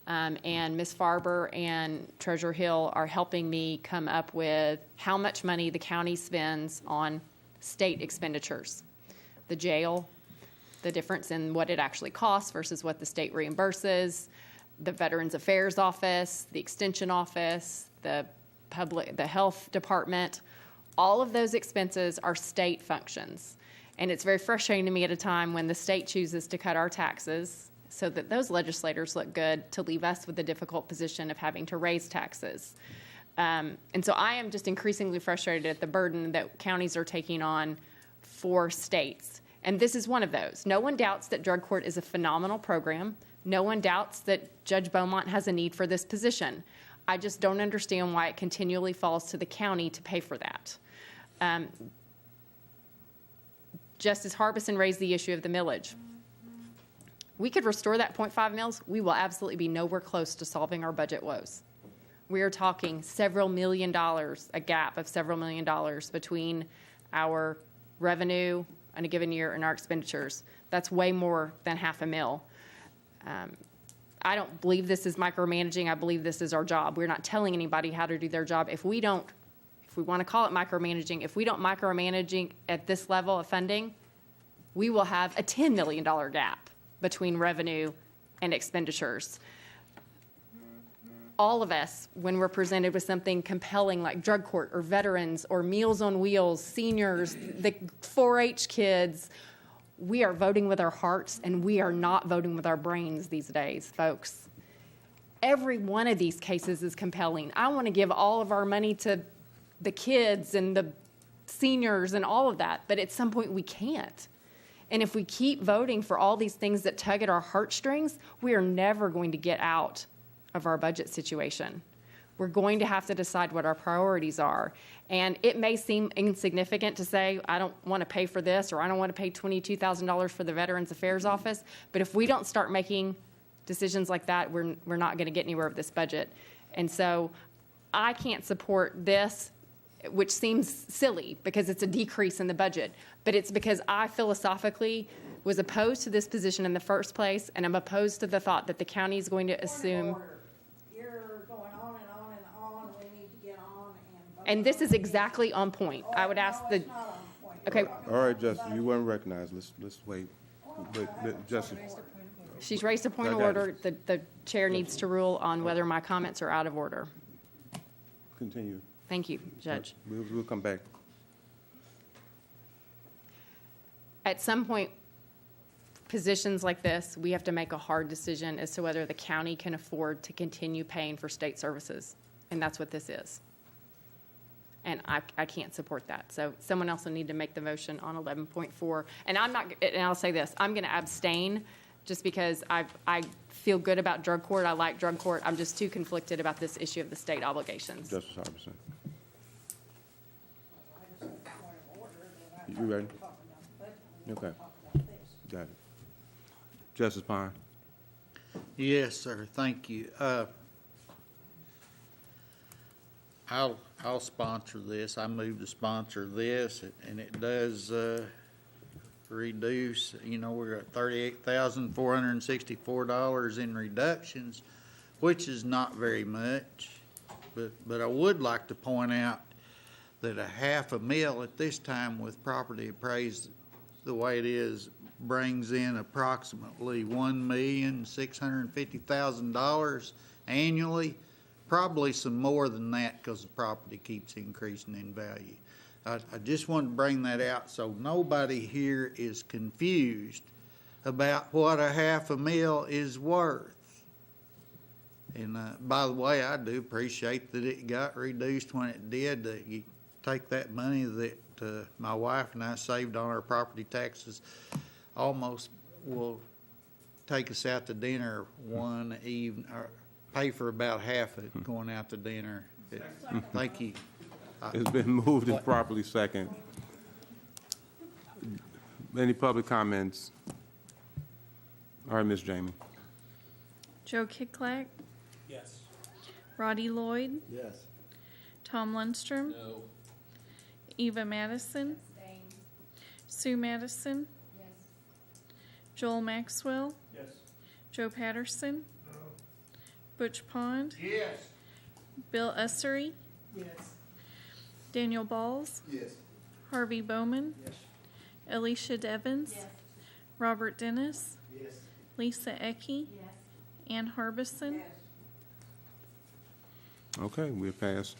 And Ms. Farber and Treasurer Hill are helping me come up with how much money the county spends on state expenditures. The jail, the difference in what it actually costs versus what the state reimburses, the Veterans Affairs Office, the Extension Office, the health department. All of those expenses are state functions. And it's very frustrating to me at a time when the state chooses to cut our taxes so that those legislators look good to leave us with the difficult position of having to raise taxes. And so I am just increasingly frustrated at the burden that counties are taking on for states. And this is one of those. No one doubts that drug court is a phenomenal program. No one doubts that Judge Beaumont has a need for this position. I just don't understand why it continually falls to the county to pay for that. Justice Harbison raised the issue of the millage. We could restore that 0.5 mils. We will absolutely be nowhere close to solving our budget woes. We are talking several $1 million, a gap of several $1 million between our revenue in a given year and our expenditures. That's way more than $500,000. I don't believe this is micromanaging. I believe this is our job. We're not telling anybody how to do their job. If we want to call it micromanaging, if we don't micromanaging at this level of funding, we will have a $10 million gap between revenue and expenditures. all of us, when we're presented with something compelling like drug court or veterans or Meals on Wheels, seniors, the 4-H kids, we are voting with our hearts and we are not voting with our brains these days, folks. Every one of these cases is compelling. I want to give all of our money to the kids and the seniors and all of that, but at some point we can't. And if we keep voting for all these things that tug at our heartstrings, we are never going to get out of our budget situation. We're going to have to decide what our priorities are. And it may seem insignificant to say, I don't want to pay for this, or I don't want to pay $22,000 for the Veterans Affairs Office. But if we don't start making decisions like that, we're not going to get anywhere with this budget. And so I can't support this, which seems silly because it's a decrease in the budget. But it's because I philosophically was opposed to this position in the first place, and I'm opposed to the thought that the county is going to assume. You're going on and on and on. We need to get on and. And this is exactly on point. I would ask the. Okay. All right, Justin, you weren't recognized. Let's wait. But Justin. She's raised a point of I got order. The chair needs to rule on whether my comments are out of order. Continue. Thank you, Judge. We'll come back. At some point, positions like this, we have to make a hard decision as to whether the county can afford to continue paying for state services. And that's what this is. And I can't support that. So someone else will need to make the motion on 11.4. And I'll say this, I'm going to abstain just because I feel good about drug court. I like drug court. I'm just too conflicted about this issue of the state obligations. Justice Harbison. You ready? Okay. Got it. Justice Pine. Yes, sir. Thank you. I'll sponsor this. I move to sponsor this, and it does reduce. We're at $38,464 in reductions, which is not very much. But I would like to point out that $500,000 at this time with property appraised the way it is brings in approximately $1,650,000 annually. Probably some more than that because the property keeps increasing in value. I just want to bring that out so nobody here is confused about what $500,000 is worth. And by the way, I do appreciate that it got reduced when it did. You take that money that my wife and I saved on our property taxes, almost will take us out to dinner one evening, or pay for about half of it going out to dinner. Thank you. It's been moved and properly second. Any public comments? All right, Ms. Jamie. Joe Kiklak, Yes. Roddy Lloyd, Yes. Tom Lundstrom, No. Eva Madison, Sue Madison, Joel Maxwell, Yes. Joe Patterson, Butch Pond, Yes. Bill Ussery, Yes. Daniel Balls, Yes. Harvey Bowman, Yes. Alicia Devons, Robert Dennis, Yes. Lisa Ecke, Ann Harbison, Okay, we'll pass.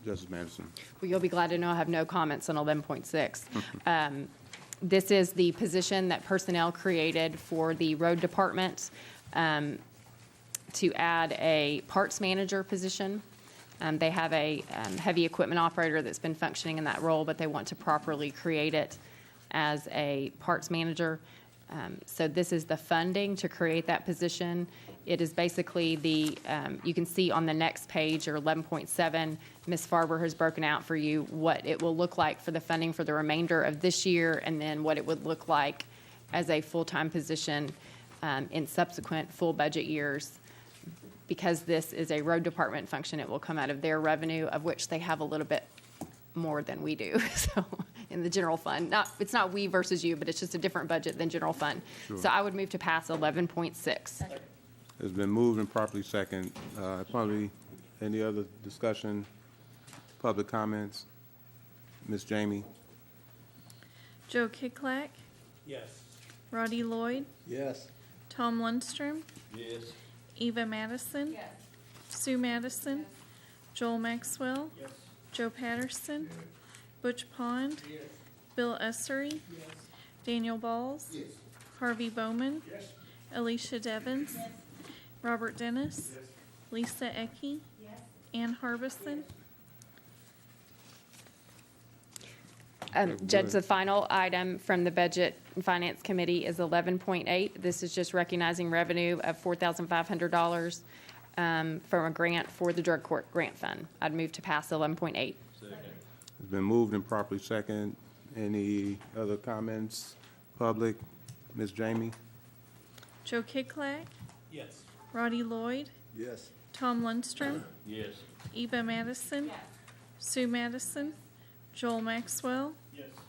Justice Madison. Well, you'll be glad to know I have no comments on 11.6. This is the position that personnel created for the road department to add a parts manager position. They have a heavy equipment operator that's been functioning in that role, but they want to properly create it as a parts manager. So this is the funding to create that position. It is basically you can see on the next page, or 11.7, Ms. Farber has broken out for you what it will look like for the funding for the remainder of this year, and then what it would look like as a full-time position in subsequent full budget years. Because this is a road department function, it will come out of their revenue, of which they have a little bit more than we do. So in the general fund, it's not we versus you, but it's just a different budget than general fund. Sure. So I would move to pass 11.6. It's been moved and properly second. Probably any other discussion, public comments? Ms. Jamie? Joe Kiklak, Yes. Roddy Lloyd, Yes. Tom Lundstrom, Yes. Eva Madison, Sue Madison, Joel Maxwell, Joe Patterson, Butch Pond, Bill Essery, Daniel Balls, Harvey Bowman, Alicia Devens, Robert Dennis, Lisa Ecke, Ann Harbison. Judge, the final item from the Budget and Finance Committee is 11.8. This is just recognizing revenue of $4,500 from a grant for the Drug Court Grant Fund. I'd move to pass 11.8. It's been moved and properly second. Any other comments? Public? Ms. Jamie? Joe Kiklak, Yes. Roddy Lloyd, Yes. Tom Lundstrom, Yes. Eva Madison, Sue Madison, Joel Maxwell,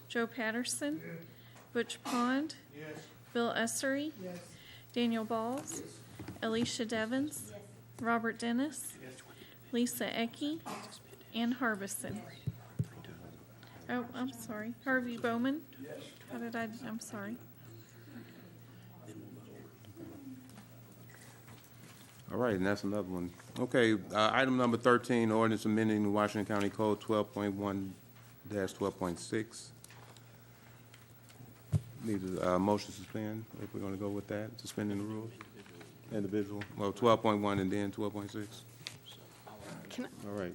Joe Patterson, Butch Pond, Bill Essery, Daniel Balls, Alicia Devens, Robert Dennis, Lisa Ecke, Ann Harbison. Oh, I'm sorry, Harvey Bowman. How did I'm sorry. All right, and that's another one. Okay, item number 13, ordinance amending the Washington County Code 12.1-12.6. Need a motion to suspend, if we're going to go with that, suspending the rules. Individual, well, 12.1 and then 12.6. Can All right.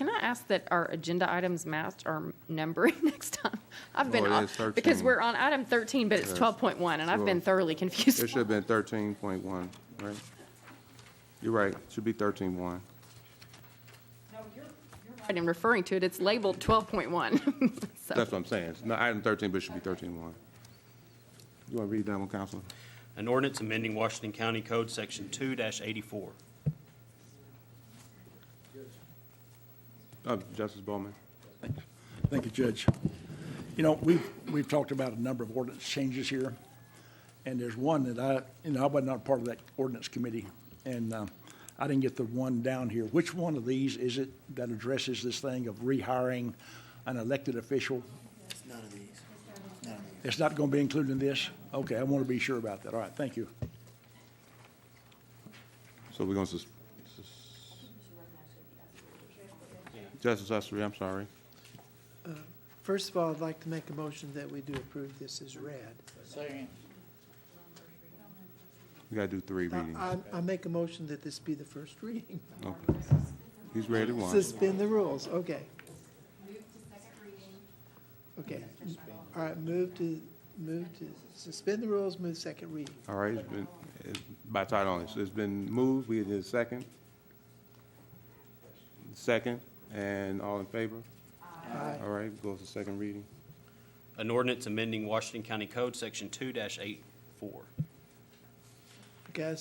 I ask that our agenda items match our numbering next time? I've been Oh, it off, is 13. because we're on item 13, but it's Yes. 12.1, and I've been Sure. thoroughly confused. It should have been 13.1, right? You're right, it should be 13.1. Right, in referring to it, it's labeled 12.1. So, That's what I'm saying. It's not item 13, but it should be 13.1. You want to read that one, Counselor? An ordinance amending Washington County Code Section 2-84. Justice Bowman. Thank you, Judge. You know, we've talked about a number of ordinance changes here, and there's one that I was not part of that ordinance committee, and I didn't get the one down here. Which one of these is it that addresses this thing of rehiring an elected official? It's none of these. It's not going to be included in this? Okay, I want to be sure about that. All right, thank you. So we're going to, Justice Essery, I'm sorry. First of all, I'd like to make a motion that we do approve this as read. Second. We got to do 3 readings. I make a motion that this be the first reading. Okay. He's ready one. Suspend the rules, okay. Okay, all right, move to suspend the rules, move second reading. All right, it's by title only. So it's been moved, we did a second. Second, and all in favor? Aye. All right, goes to second reading. An ordinance amending Washington County Code Section 2-84. Okay, I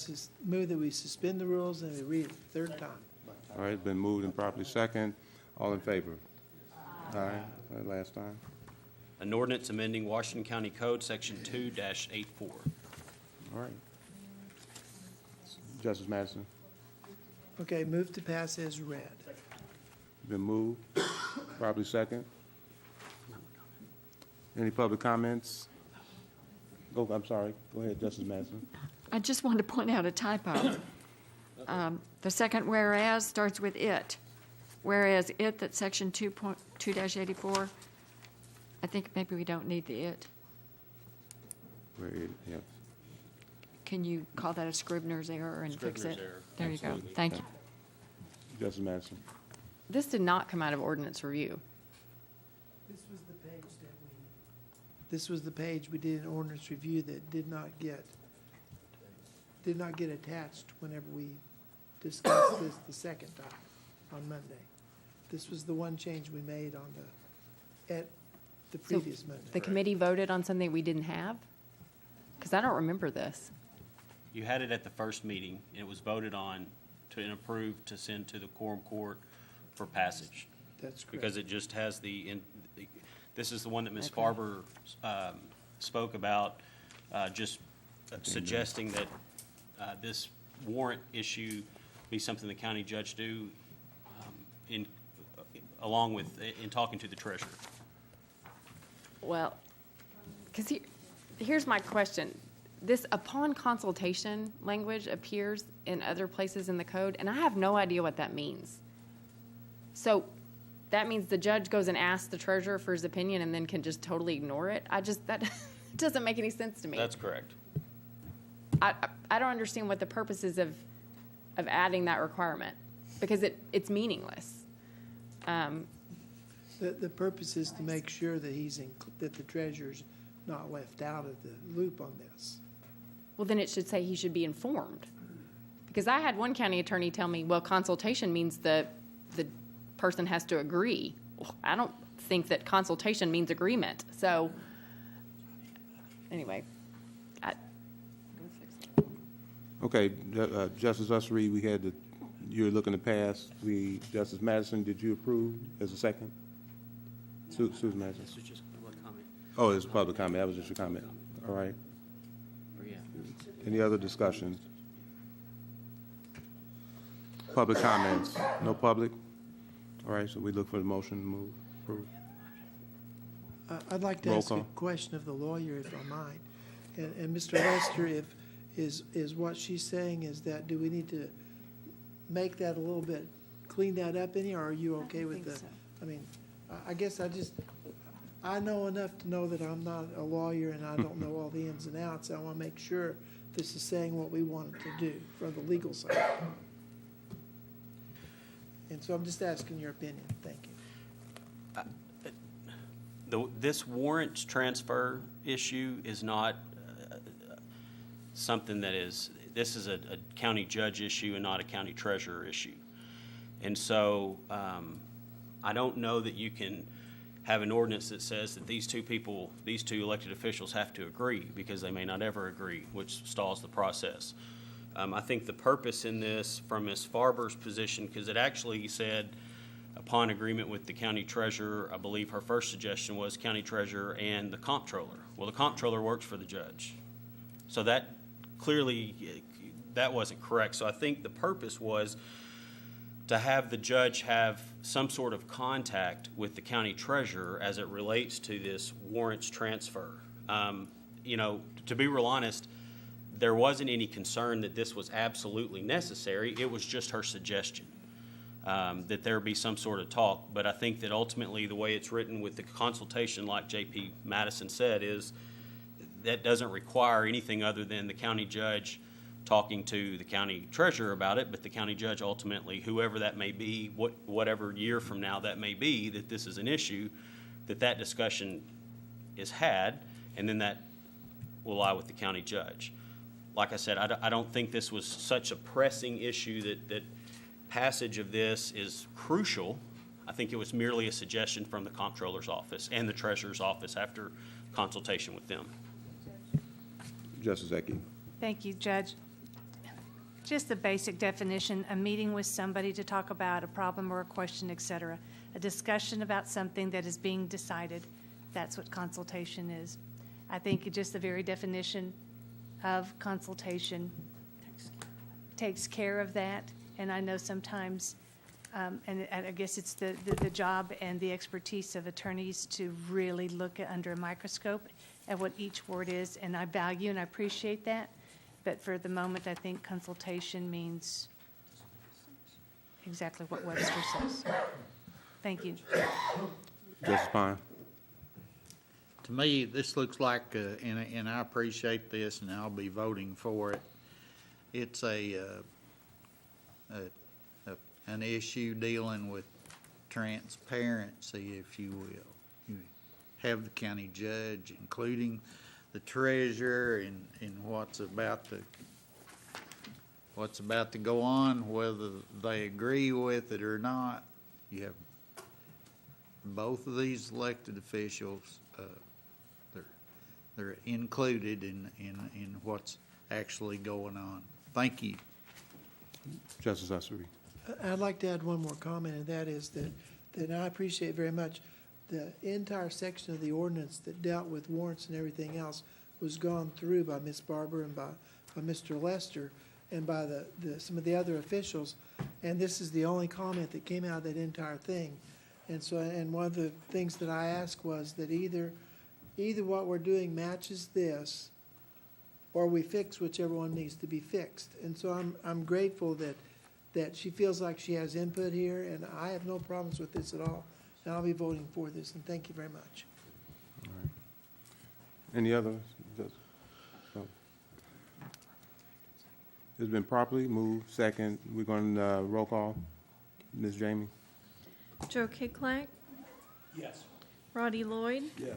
move that we suspend the rules and we read it the third time. All right, it's been moved and properly second. All in favor? Aye. Last time. An ordinance amending Washington County Code Section 2-84. All right. Justice Madison, Okay, move to pass as read. been moved, properly second. Any public comments? Oh, I'm sorry. Go ahead, Justice Madison. I just wanted to point out a typo. The second whereas starts with it. Whereas it, that's section 2.2-84, I think maybe we don't need the it. Where it, yep. Can you call that a Scribner's error and fix Scribner's it? error, There you go. absolutely. Thank you. Justice Madison. this did not come out of ordinance review. This was the page we did an ordinance review that did not get attached whenever we discussed this the second time on Monday. This was the one change we made at the So previous Monday. the committee voted on something we didn't have? Because I don't remember this. You had it at the first meeting, and it was voted on and approved to send to the Quorum Court for passage. That's correct. Because it just has this is the one that Ms. Farber spoke about, just suggesting that this warrant issue be something the county judge do along with, in talking to the treasurer. Well, because here's my question. this upon consultation language appears in other places in the code, and I have no idea what that means. So that means the judge goes and asks the treasurer for his opinion and then can just totally ignore it? That doesn't make any sense to me. That's correct. I don't understand what the purpose is of adding that requirement, because it's meaningless. The purpose is to make sure that that the treasurer's not left out of the loop on this. Well, then it should say he should be informed. Because I had one county attorney tell me, well, consultation means the person has to agree. Well, I don't think that consultation means agreement. So, anyway. Okay, Justice Ussery, you're looking to pass. Justice Madison, did you approve as a second? Susan Madison. This is just public comment. Oh, it's public comment. That was just your comment. All right. Any other discussion? Public comments? No public? All right, so we look for the motion to move. Approve. I'd like to Roll ask call. a question of the lawyer, if I might. And Mr. Lester, is what she's saying is that, do we need to make that a little bit, clean that up any, or are you okay with the? So. I mean, I guess I know enough to know that I'm not a lawyer and I don't know all the ins and outs. I want to make sure this is saying what we want it to do from the legal side. And so I'm just asking your opinion. Thank you. This warrants transfer issue is not something this is a county judge issue and not a county treasurer issue. And so I don't know that you can have an ordinance that says that these two elected officials have to agree, because they may not ever agree, which stalls the process. I think the purpose in this, from Ms. Farber's position, because it actually said, upon agreement with the county treasurer, I believe her first suggestion was county treasurer and the comptroller. Well, the comptroller works for the judge. So that clearly, that wasn't correct. So I think the purpose was to have the judge have some sort of contact with the county treasurer as it relates to this warrants transfer. To be real honest, there wasn't any concern that this was absolutely necessary. It was just her suggestion that there be some sort of talk. But I think that ultimately the way it's written with the consultation, like J.P. Madison said, is that doesn't require anything other than the county judge talking to the county treasurer about it, but the county judge ultimately, whoever that may be, whatever year from now that may be, that this is an issue, that discussion is had, and then that will lie with the county judge. Like I said, I don't think this was such a pressing issue that passage of this is crucial. I think it was merely a suggestion from the comptroller's office and the treasurer's office after consultation with them. Justice Ecke. Thank you, Judge. Just the basic definition, a meeting with somebody to talk about a problem or a question, et cetera. A discussion about something that is being decided. That's what consultation is. I think just the very definition of consultation takes care of that. And I know sometimes, and I guess it's the job and the expertise of attorneys to really look at under a microscope at what each word is. And I value and I appreciate that. But for the moment, I think consultation means exactly what Webster says. Thank you. Justice Pine. To me, this looks like, and I appreciate this, and I'll be voting for it. It's an issue dealing with transparency, if you will. You have the county judge, including the treasurer, and what's about to go on, whether they agree with it or not. You have both of these elected officials. They're included in what's actually going on. Thank you. Justice Ussery. I'd like to add one more comment, and that is that I appreciate very much the entire section of the ordinance that dealt with warrants and everything else was gone through by Ms. Barber and by Mr. Lester and by some of the other officials. And this is the only comment that came out of that entire thing. And so, and one of the things that I asked was that either what we're doing matches this, or we fix whichever one needs to be fixed. And so I'm grateful that she feels like she has input here, and I have no problems with this at all. And I'll be voting for this, and thank you very much. All right. Any others? No. It's been properly moved, second. We're going to roll call. Ms. Jamie? Joe Kiklak, Yes. Roddy Lloyd, Yes.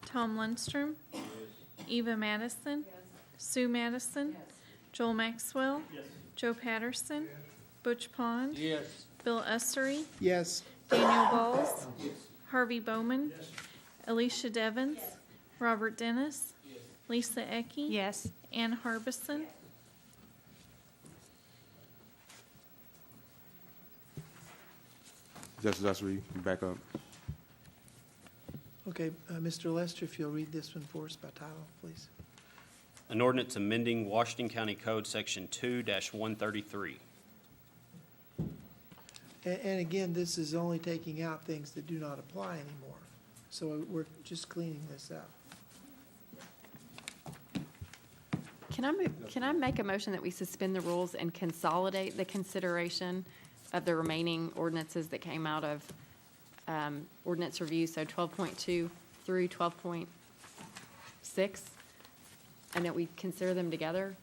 Tom Lundstrom, Eva Madison, Sue Madison, Joel Maxwell, Joe Patterson, Butch Pond, Yes. Bill Essery, Yes. Daniel Balls, Harvey Bowman, Alicia Devons, Robert Dennis, Lisa Ecke, Yes. Ann Harbison, Justice Ussery, back up. Okay, Mr. Lester, if you'll read this one for us by title, please. An ordinance amending Washington County Code Section 2-133. And again, this is only taking out things that do not apply anymore. So we're just cleaning this up. Can I make a motion that we suspend the rules and consolidate the consideration of the remaining ordinances that came out of ordinance review, so 12.2 through 12.6, and that we consider them together?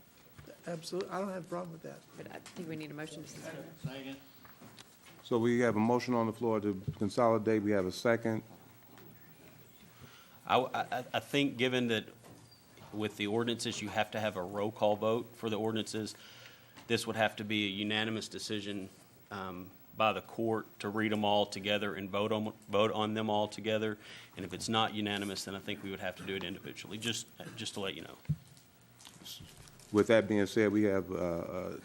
Absolutely, I don't have a problem with that. But I think we need a motion to suspend. Second. So we have a motion on the floor to consolidate. We have a second. I think given that with the ordinances, you have to have a roll call vote for the ordinances, this would have to be a unanimous decision by the court to read them all together and vote on them all together. And if it's not unanimous, then I think we would have to do it individually, just to let you know. With that being said, we have a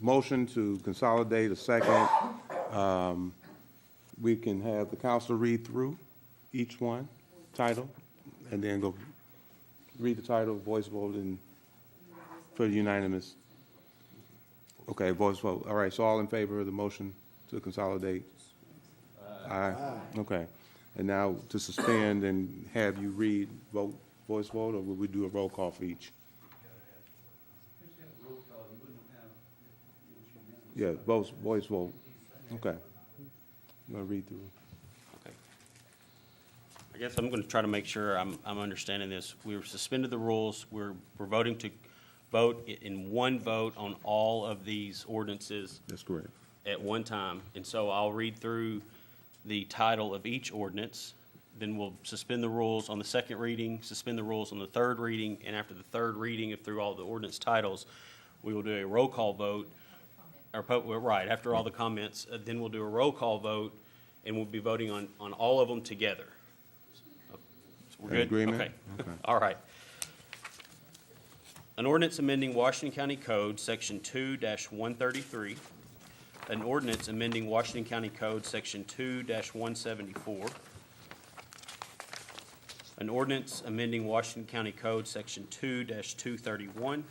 motion to consolidate, a second. We can have the council read through each one, title, and then go read the title, voice vote, and for the unanimous. Okay, voice vote. All right, so all in favor of the motion to consolidate? Aye. Okay. And now to suspend and have you read, vote, voice vote, or will we do a roll call for each? Yeah, voice vote. Okay. You want to read through? Okay. I guess I'm going to try to make sure I'm understanding this. We've suspended the rules. We're voting to vote in one vote on all of these ordinances. That's correct. At one time. And so I'll read through the title of each ordinance. Then we'll suspend the rules on the second reading, suspend the rules on the third reading, and after the third reading, if through all the ordinance titles, we will do a roll call vote. Right, after all the comments, then we'll do a roll call vote, and we'll be voting on all of them together. So we're good? Agreement? Okay. Okay. All right. An ordinance amending Washington County Code, Section 2-133. An ordinance amending Washington County Code, Section 2-174. An ordinance amending Washington County Code, Section 2-231.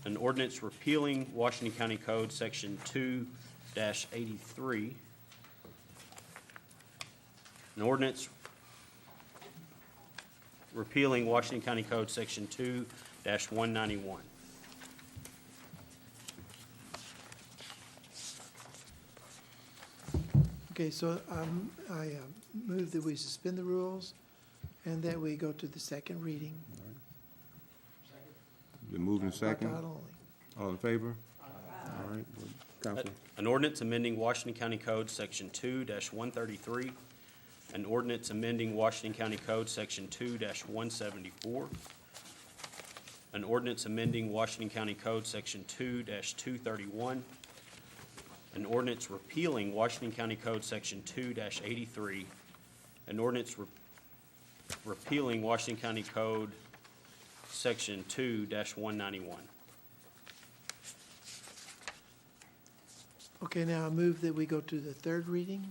An ordinance repealing Washington County Code, Section 2-83. An ordinance repealing Washington County Code, Section 2-191. Okay, so I move that we suspend the rules and that we go to the second reading. Been moved and By second. title only. All in favor? All right, council. An ordinance amending Washington County Code, Section 2-133. An ordinance amending Washington County Code, Section 2-174. An ordinance amending Washington County Code, Section 2-231. An ordinance repealing Washington County Code, Section 2-83. An ordinance repealing Washington County Code, Section 2-191. Okay, now I move that we go to the third reading.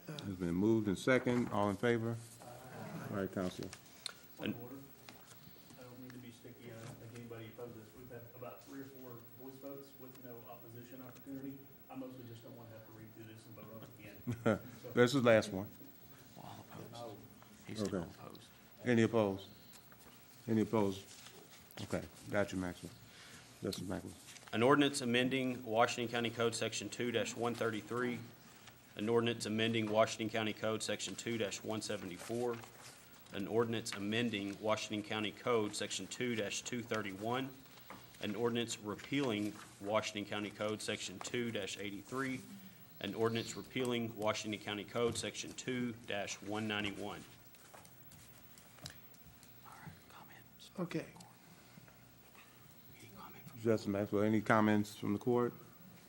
It's been moved and second. All in favor? All right, council. An- I don't mean to be sticky, I don't think anybody opposed this. We've had about 3 or 4 voice votes with no opposition opportunity. I mostly just don't want to have to read through this and vote on it again. This is the last one. He's still Okay. opposed. Any opposed? Any opposed? Okay, got you, Maxwell. Justice Maxwell. An ordinance amending Washington County Code Section 2-133, an ordinance amending Washington County Code Section 2-174, an ordinance amending Washington County Code Section 2-231, an ordinance repealing Washington County Code Section 2-83, an ordinance repealing Washington County Code Section 2-191. Okay. Justice Maxwell, any comments from the court?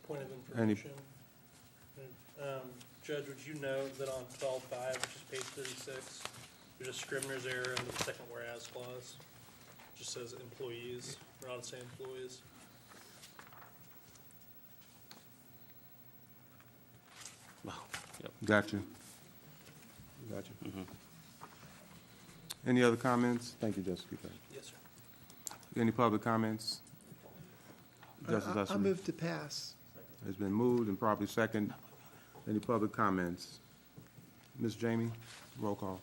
Point of Any- information. Judge, would you note that on 12.5, which is page 36, there's a scrivener's error in the second whereas clause? It just says employees, or ought to say employees. Got you. Got you. Any other comments? Thank you, Justice Keefe. Yes, sir. Any public comments? Justice I Uslery. move to pass. It's been moved and properly second. Any public comments? Ms. Jamie, roll call.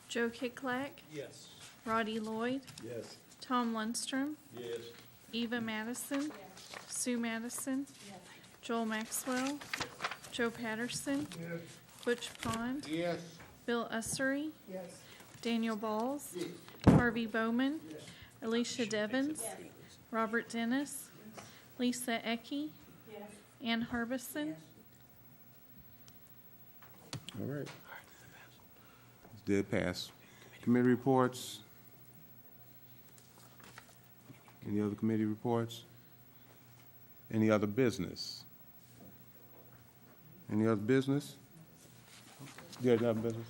Joe Kiklak, Yes. Roddy Lloyd, Yes. Tom Lundstrom, Yes. Eva Madison, Sue Madison, Joel Maxwell, Joe Patterson, Yes. Butch Pond, Yes. Bill Ussery, Yes. Daniel Balls, Harvey Bowman, Alicia Devons, Robert Dennis, Lisa Ecke, Ann Harbison, All right. It did pass. Committee reports? Any other committee reports? Any other business? Any other business? Yeah, any other business?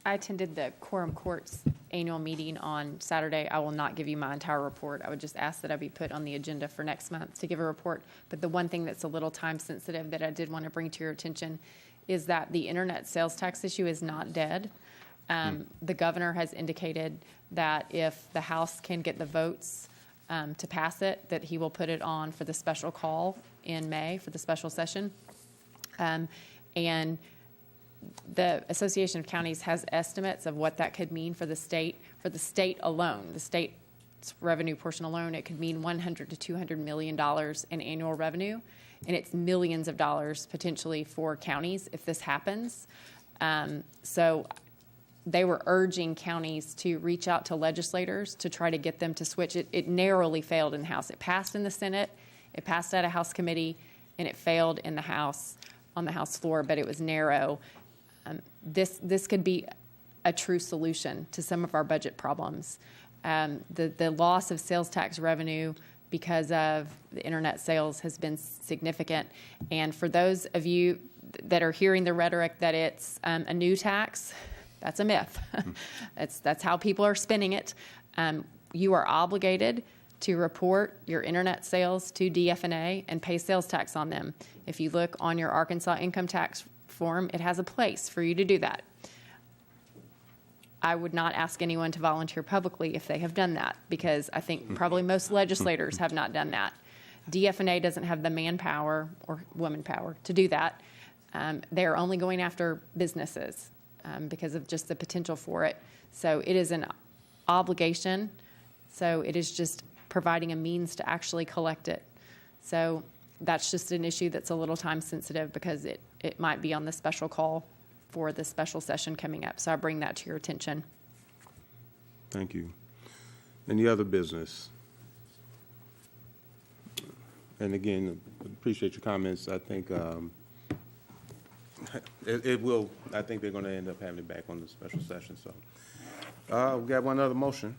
I attended the Quorum Court's annual meeting on Saturday. I will not give you my entire report. I would just ask that I be put on the agenda for next month to give a report. But the one thing that's a little time sensitive that I did want to bring to your attention is that the internet sales tax issue is not dead. The governor has indicated that if the House can get the votes to pass it, that he will put it on for the special call in May for the special session. And the Association of Counties has estimates of what that could mean for the state alone. The state's revenue portion alone, it could mean $100 to $200 million in annual revenue, and it's millions of dollars potentially for counties if this happens. So they were urging counties to reach out to legislators to try to get them to switch. It narrowly failed in the House. It passed in the Senate, it passed out of House committee, and it failed in the House, on the House floor, but it was narrow. This could be a true solution to some of our budget problems. The loss of sales tax revenue because of the internet sales has been significant. And for those of you that are hearing the rhetoric that it's a new tax, that's a myth. That's how people are spinning it. You are obligated to report your internet sales to DFNA and pay sales tax on them. If you look on your Arkansas income tax form, it has a place for you to do that. I would not ask anyone to volunteer publicly if they have done that, because I think probably most legislators have not done that. DFNA doesn't have the manpower or womanpower to do that. They're only going after businesses because of just the potential for it. So it is an obligation. So it is just providing a means to actually collect it. So that's just an issue that's a little time sensitive because it might be on the special call for the special session coming up. So I bring that to your attention. Thank you. Any other business? And again, appreciate your comments. I think it will, I think they're going to end up having it back on the special session. So we got one other motion.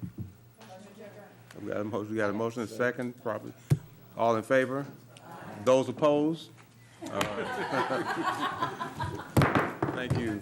We got a motion, a second, probably. All in favor? Those opposed? Thank you.